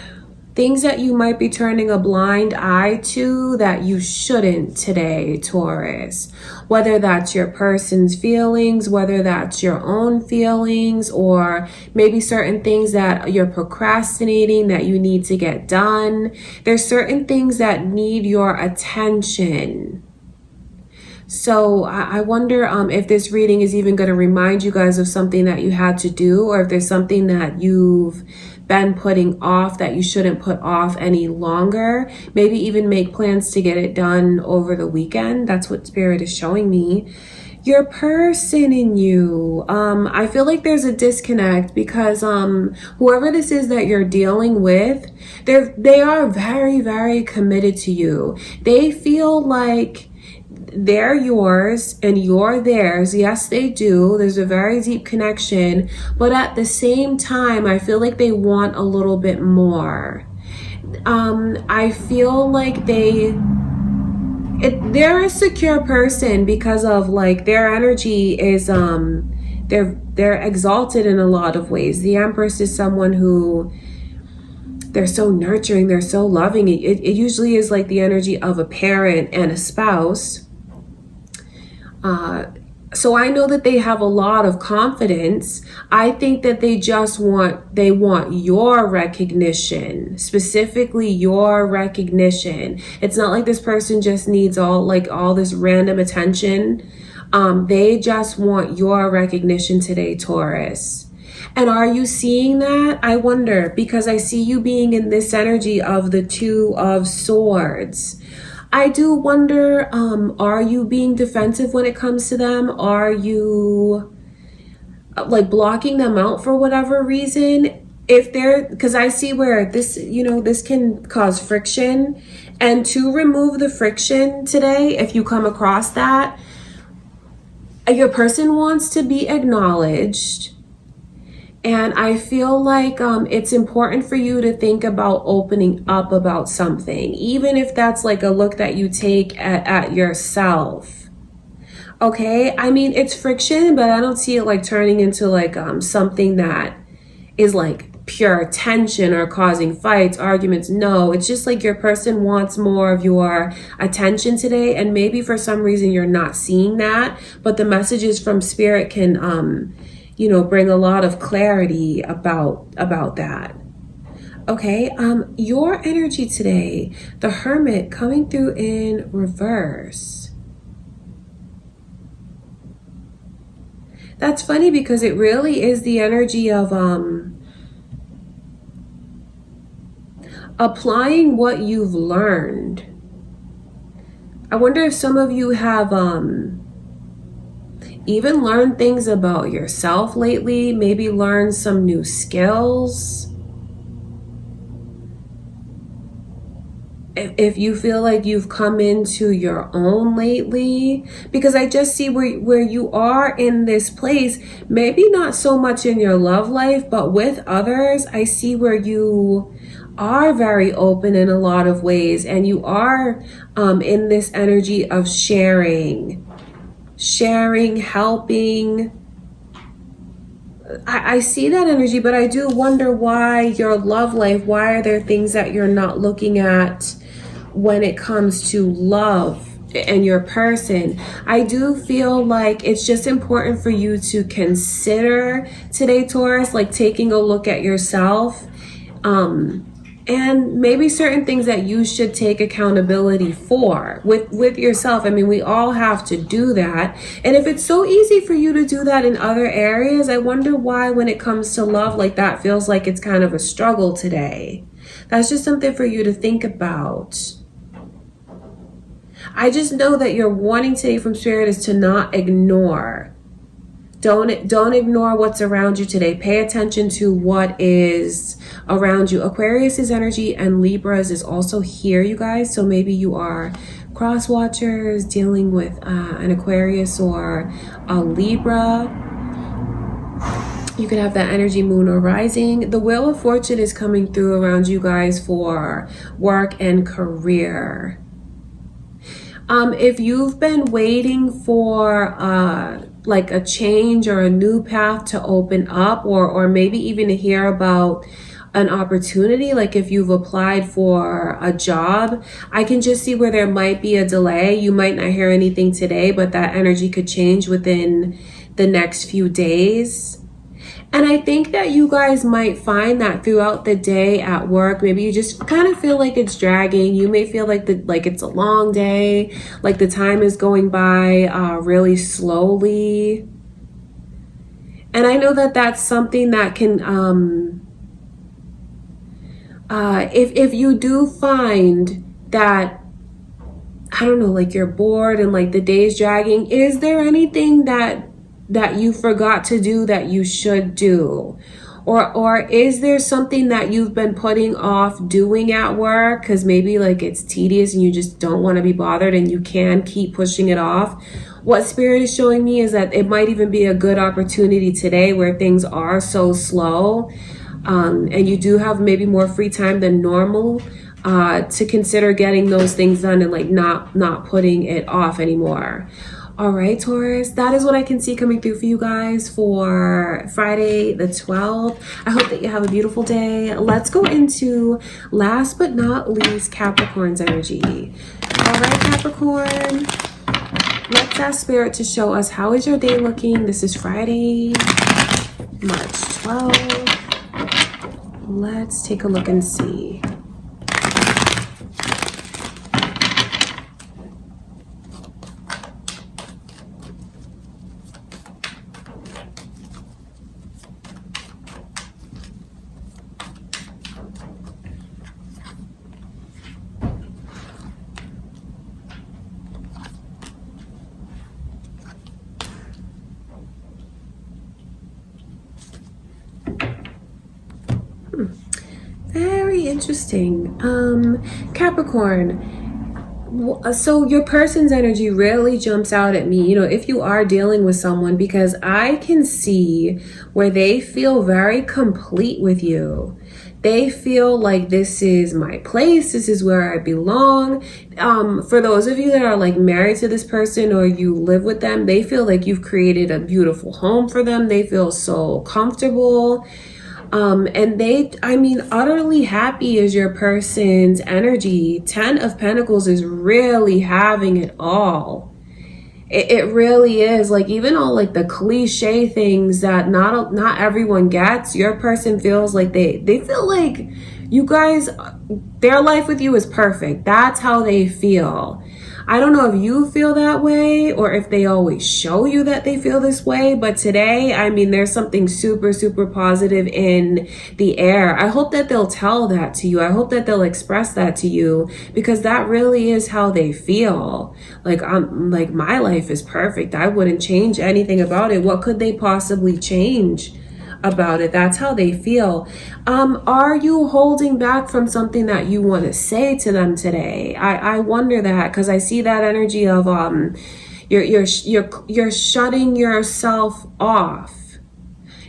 things that you might be turning a blind eye to that you shouldn't today, Taurus. Whether that's your person's feelings, whether that's your own feelings, or maybe certain things that you're procrastinating that you need to get done. There's certain things that need your attention. So I wonder if this reading is even going to remind you guys of something that you had to do, or if there's something that you've been putting off that you shouldn't put off any longer. Maybe even make plans to get it done over the weekend. That's what Spirit is showing me. Your person in you, I feel like there's a disconnect because whoever this is that you're dealing with, they are very, very committed to you. They feel like they're yours and you're theirs. Yes, they do. There's a very deep connection, but at the same time, I feel like they want a little bit more. I feel like they're a secure person because of like their energy is they're exalted in a lot of ways. The Empress is someone who, they're so nurturing, they're so loving. It usually is like the energy of a parent and a spouse. So I know that they have a lot of confidence. I think that they want your recognition, specifically your recognition. It's not like this person just needs all this random attention. They just want your recognition today, Taurus. And are you seeing that? I wonder, because I see you being in this energy of the Two of Swords. I do wonder, are you being defensive when it comes to them? Are you like blocking them out for whatever reason? Because I see where this, this can cause friction. And to remove the friction today, if you come across that, your person wants to be acknowledged. And I feel like it's important for you to think about opening up about something, even if that's like a look that you take at yourself. Okay, I mean, it's friction, but I don't see it like turning into like something that is like pure tension or causing fights, arguments. No, it's just like your person wants more of your attention today, and maybe for some reason you're not seeing that, but the messages from Spirit can bring a lot of clarity about that. Okay, your energy today, the Hermit coming through in reverse. That's funny because it really is the energy of applying what you've learned. I wonder if some of you have even learn things about yourself lately, maybe learn some new skills. If you feel like you've come into your own lately, because I just see where you are in this place, maybe not so much in your love life, but with others, I see where you are very open in a lot of ways, and you are in this energy of sharing, helping. I see that energy, but I do wonder why your love life, why are there things that you're not looking at when it comes to love and your person? I do feel like it's just important for you to consider today, Taurus, like taking a look at yourself, and maybe certain things that you should take accountability for with yourself. I mean, we all have to do that. And if it's so easy for you to do that in other areas, I wonder why when it comes to love, like that feels like it's kind of a struggle today. That's just something for you to think about. I just know that you're wanting today from Spirit is to not ignore. Don't ignore what's around you today. Pay attention to what is around you. Aquarius's energy and Libra's is also here, you guys. So maybe you are cross watchers dealing with an Aquarius or a Libra. You could have that energy, moon or rising. The Wheel of Fortune is coming through around you guys for work and career. If you've been waiting for like a change or a new path to open up, or maybe even to hear about an opportunity, like if you've applied for a job, I can just see where there might be a delay. You might not hear anything today, but that energy could change within the next few days. And I think that you guys might find that throughout the day at work, maybe you just kind of feel like it's dragging. You may feel like it's a long day, like the time is going by really slowly. And I know that that's something that can, if you do find that, I don't know, like you're bored and like the day's dragging, is there anything that you forgot to do that you should do? Or is there something that you've been putting off doing at work because maybe like it's tedious and you just don't want to be bothered and you can keep pushing it off? What Spirit is showing me is that it might even be a good opportunity today where things are so slow, and you do have maybe more free time than normal, to consider getting those things done and like not putting it off anymore. All right, Taurus, that is what I can see coming through for you guys for Friday the 12th. I hope that you have a beautiful day. Let's go into, last but not least, Capricorn's energy. All right, Capricorn, let's ask Spirit to show us, how is your day looking? This is Friday, March 12th. Let's take a look and see. Very interesting. Capricorn, so your person's energy really jumps out at me, you know, if you are dealing with someone, because I can see where they feel very complete with you. They feel like this is my place, this is where I belong. For those of you that are like married to this person or you live with them, they feel like you've created a beautiful home for them. They feel so comfortable. And utterly happy is your person's energy. 10 of Pentacles is really having it all. It really is. Like, even all like the cliche things that not everyone gets, your person feels like they feel like you guys, their life with you is perfect. That's how they feel. I don't know if you feel that way or if they always show you that they feel this way, but today, I mean, there's something super, super positive in the air. I hope that they'll tell that to you. I hope that they'll express that to you, because that really is how they feel. Like, my life is perfect. I wouldn't change anything about it. What could they possibly change about it? That's how they feel. Are you holding back from something that you want to say to them today? I wonder that, because I see that energy of you're shutting yourself off.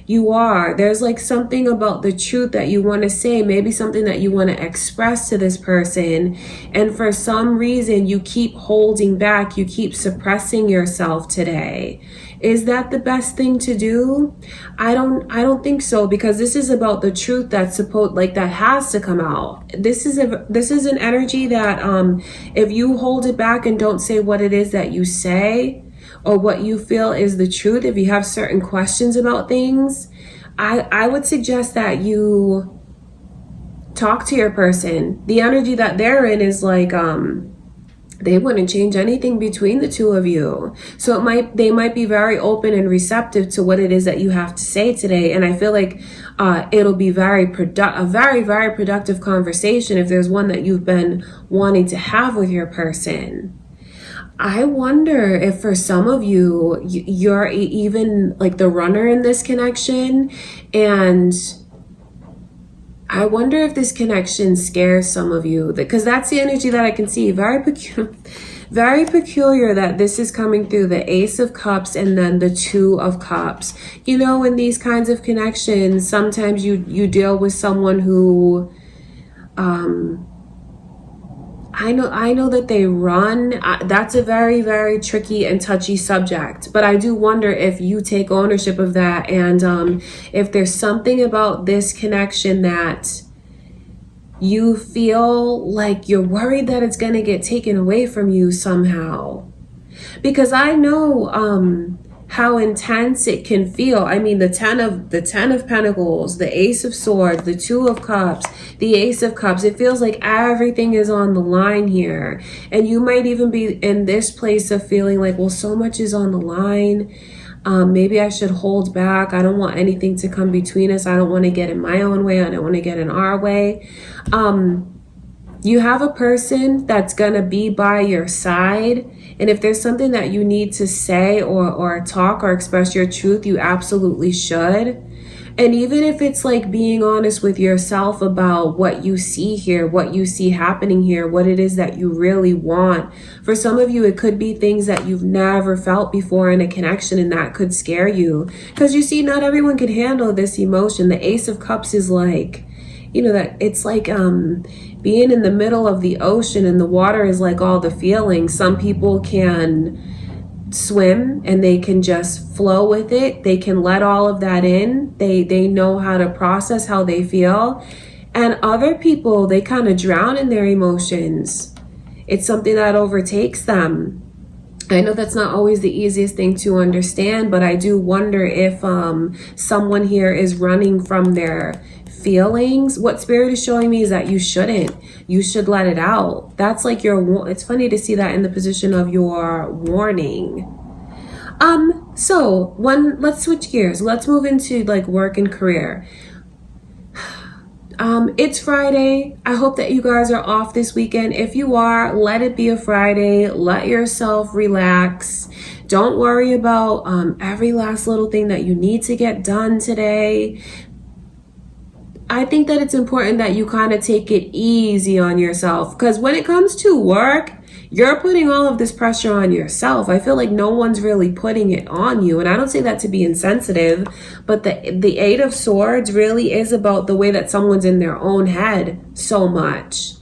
You are. There's like something about the truth that you want to say, maybe something that you want to express to this person, and for some reason you keep holding back, you keep suppressing yourself today. Is that the best thing to do? I don't think so, because this is about the truth that's that has to come out. This is an energy that if you hold it back and don't say what it is that you say, or what you feel is the truth, if you have certain questions about things, I would suggest that you talk to your person. The energy that they're in is like, they wouldn't change anything between the two of you. So they might be very open and receptive to what it is that you have to say today. And I feel like it'll be a very, very productive conversation if there's one that you've been wanting to have with your person. I wonder if for some of you, you're even like the runner in this connection, and I wonder if this connection scares some of you, because that's the energy that I can see. Very peculiar, Very peculiar that this is coming through the Ace of Cups and then the Two of Cups. You know, in these kinds of connections, sometimes you deal with someone who, I know that they run. That's a very, very tricky and touchy subject. But I do wonder if you take ownership of that, and if there's something about this connection that you feel like you're worried that it's going to get taken away from you somehow. Because I know how intense it can feel. I mean, the 10 of Pentacles, the Ace of Swords, the Two of Cups, the Ace of Cups. It feels like everything is on the line here. And you might even be in this place of feeling like, well, so much is on the line. Maybe I should hold back. I don't want anything to come between us. I don't want to get in my own way. I don't want to get in our way. You have a person that's going to be by your side. And if there's something that you need to say or talk or express your truth, you absolutely should. And even if it's like being honest with yourself about what you see here, what you see happening here, what it is that you really want. For some of you, it could be things that you've never felt before in a connection, and that could scare you. Because you see, not everyone can handle this emotion. The Ace of Cups is like, you know, that it's like being in the middle of the ocean, and the water is like all the feelings. Some people can swim and they can just flow with it. They can let all of that in. They know how to process how they feel. And other people, they kind of drown in their emotions. It's something that overtakes them. I know that's not always the easiest thing to understand, but I do wonder if someone here is running from their feelings. What Spirit is showing me is that you shouldn't. You should let it out. That's like your, it's funny to see that in the position of your warning. So let's switch gears. Let's move into like work and career. It's Friday. I hope that you guys are off this weekend. If you are, let it be a Friday. Let yourself relax. Don't worry about every last little thing that you need to get done today. I think that it's important that you kind of take it easy on yourself, because when it comes to work, you're putting all of this pressure on yourself. I feel like no one's really putting it on you. And I don't say that to be insensitive, but the Eight of Swords really is about the way that someone's in their own head so much.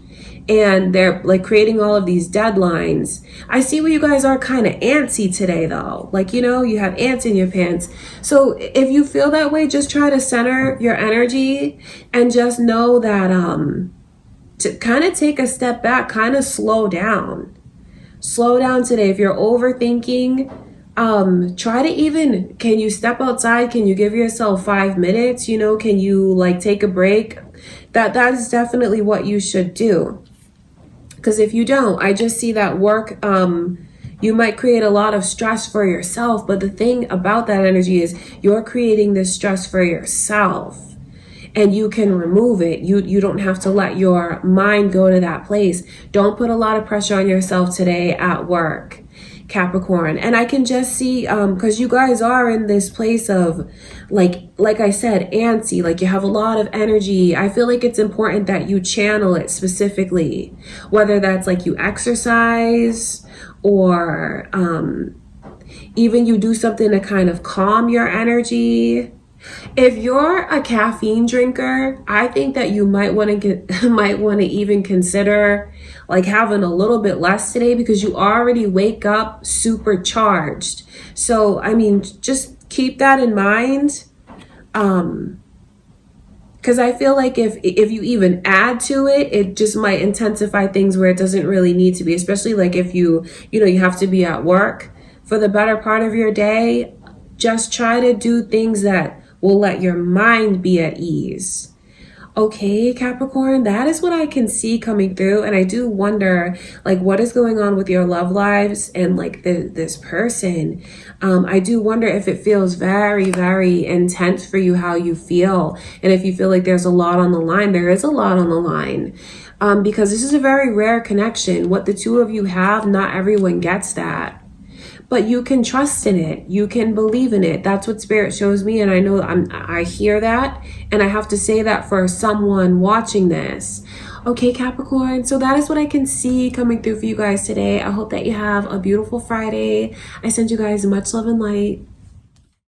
And they're like creating all of these deadlines. I see where you guys are kind of antsy today though. Like, you know, you have ants in your pants. So if you feel that way, just try to center your energy and just know that to kind of take a step back, kind of slow down. Slow down today. If you're overthinking, try to even, can you step outside? Can you give yourself 5 minutes? You know, can you like take a break? That is definitely what you should do. Because if you don't, I just see that work, you might create a lot of stress for yourself. But the thing about that energy is you're creating this stress for yourself. And you can remove it. You don't have to let your mind go to that place. Don't put a lot of pressure on yourself today at work, Capricorn. And I can just see, because you guys are in this place of, like I said, antsy, like you have a lot of energy. I feel like it's important that you channel it specifically, whether that's like you exercise or even you do something to kind of calm your energy. If you're a caffeine drinker, I think that you might want to even consider like having a little bit less today, because you already wake up supercharged. So, I mean, just keep that in mind. Because I feel like if you even add to it, it just might intensify things where it doesn't really need to be, especially like if you have to be at work for the better part of your day. Just try to do things that will let your mind be at ease. Okay, Capricorn, that is what I can see coming through. And I do wonder, like, what is going on with your love lives and like this person. I do wonder if it feels very, very intense for you, how you feel. And if you feel like there's a lot on the line, there is a lot on the line. Because this is a very rare connection. What the two of you have, not everyone gets that. But you can trust in it. You can believe in it. That's what Spirit shows me. And I know I hear that. And I have to say that for someone watching this. Okay, Capricorn, so that is what I can see coming through for you guys today. I hope that you have a beautiful Friday. I send you guys much love and light.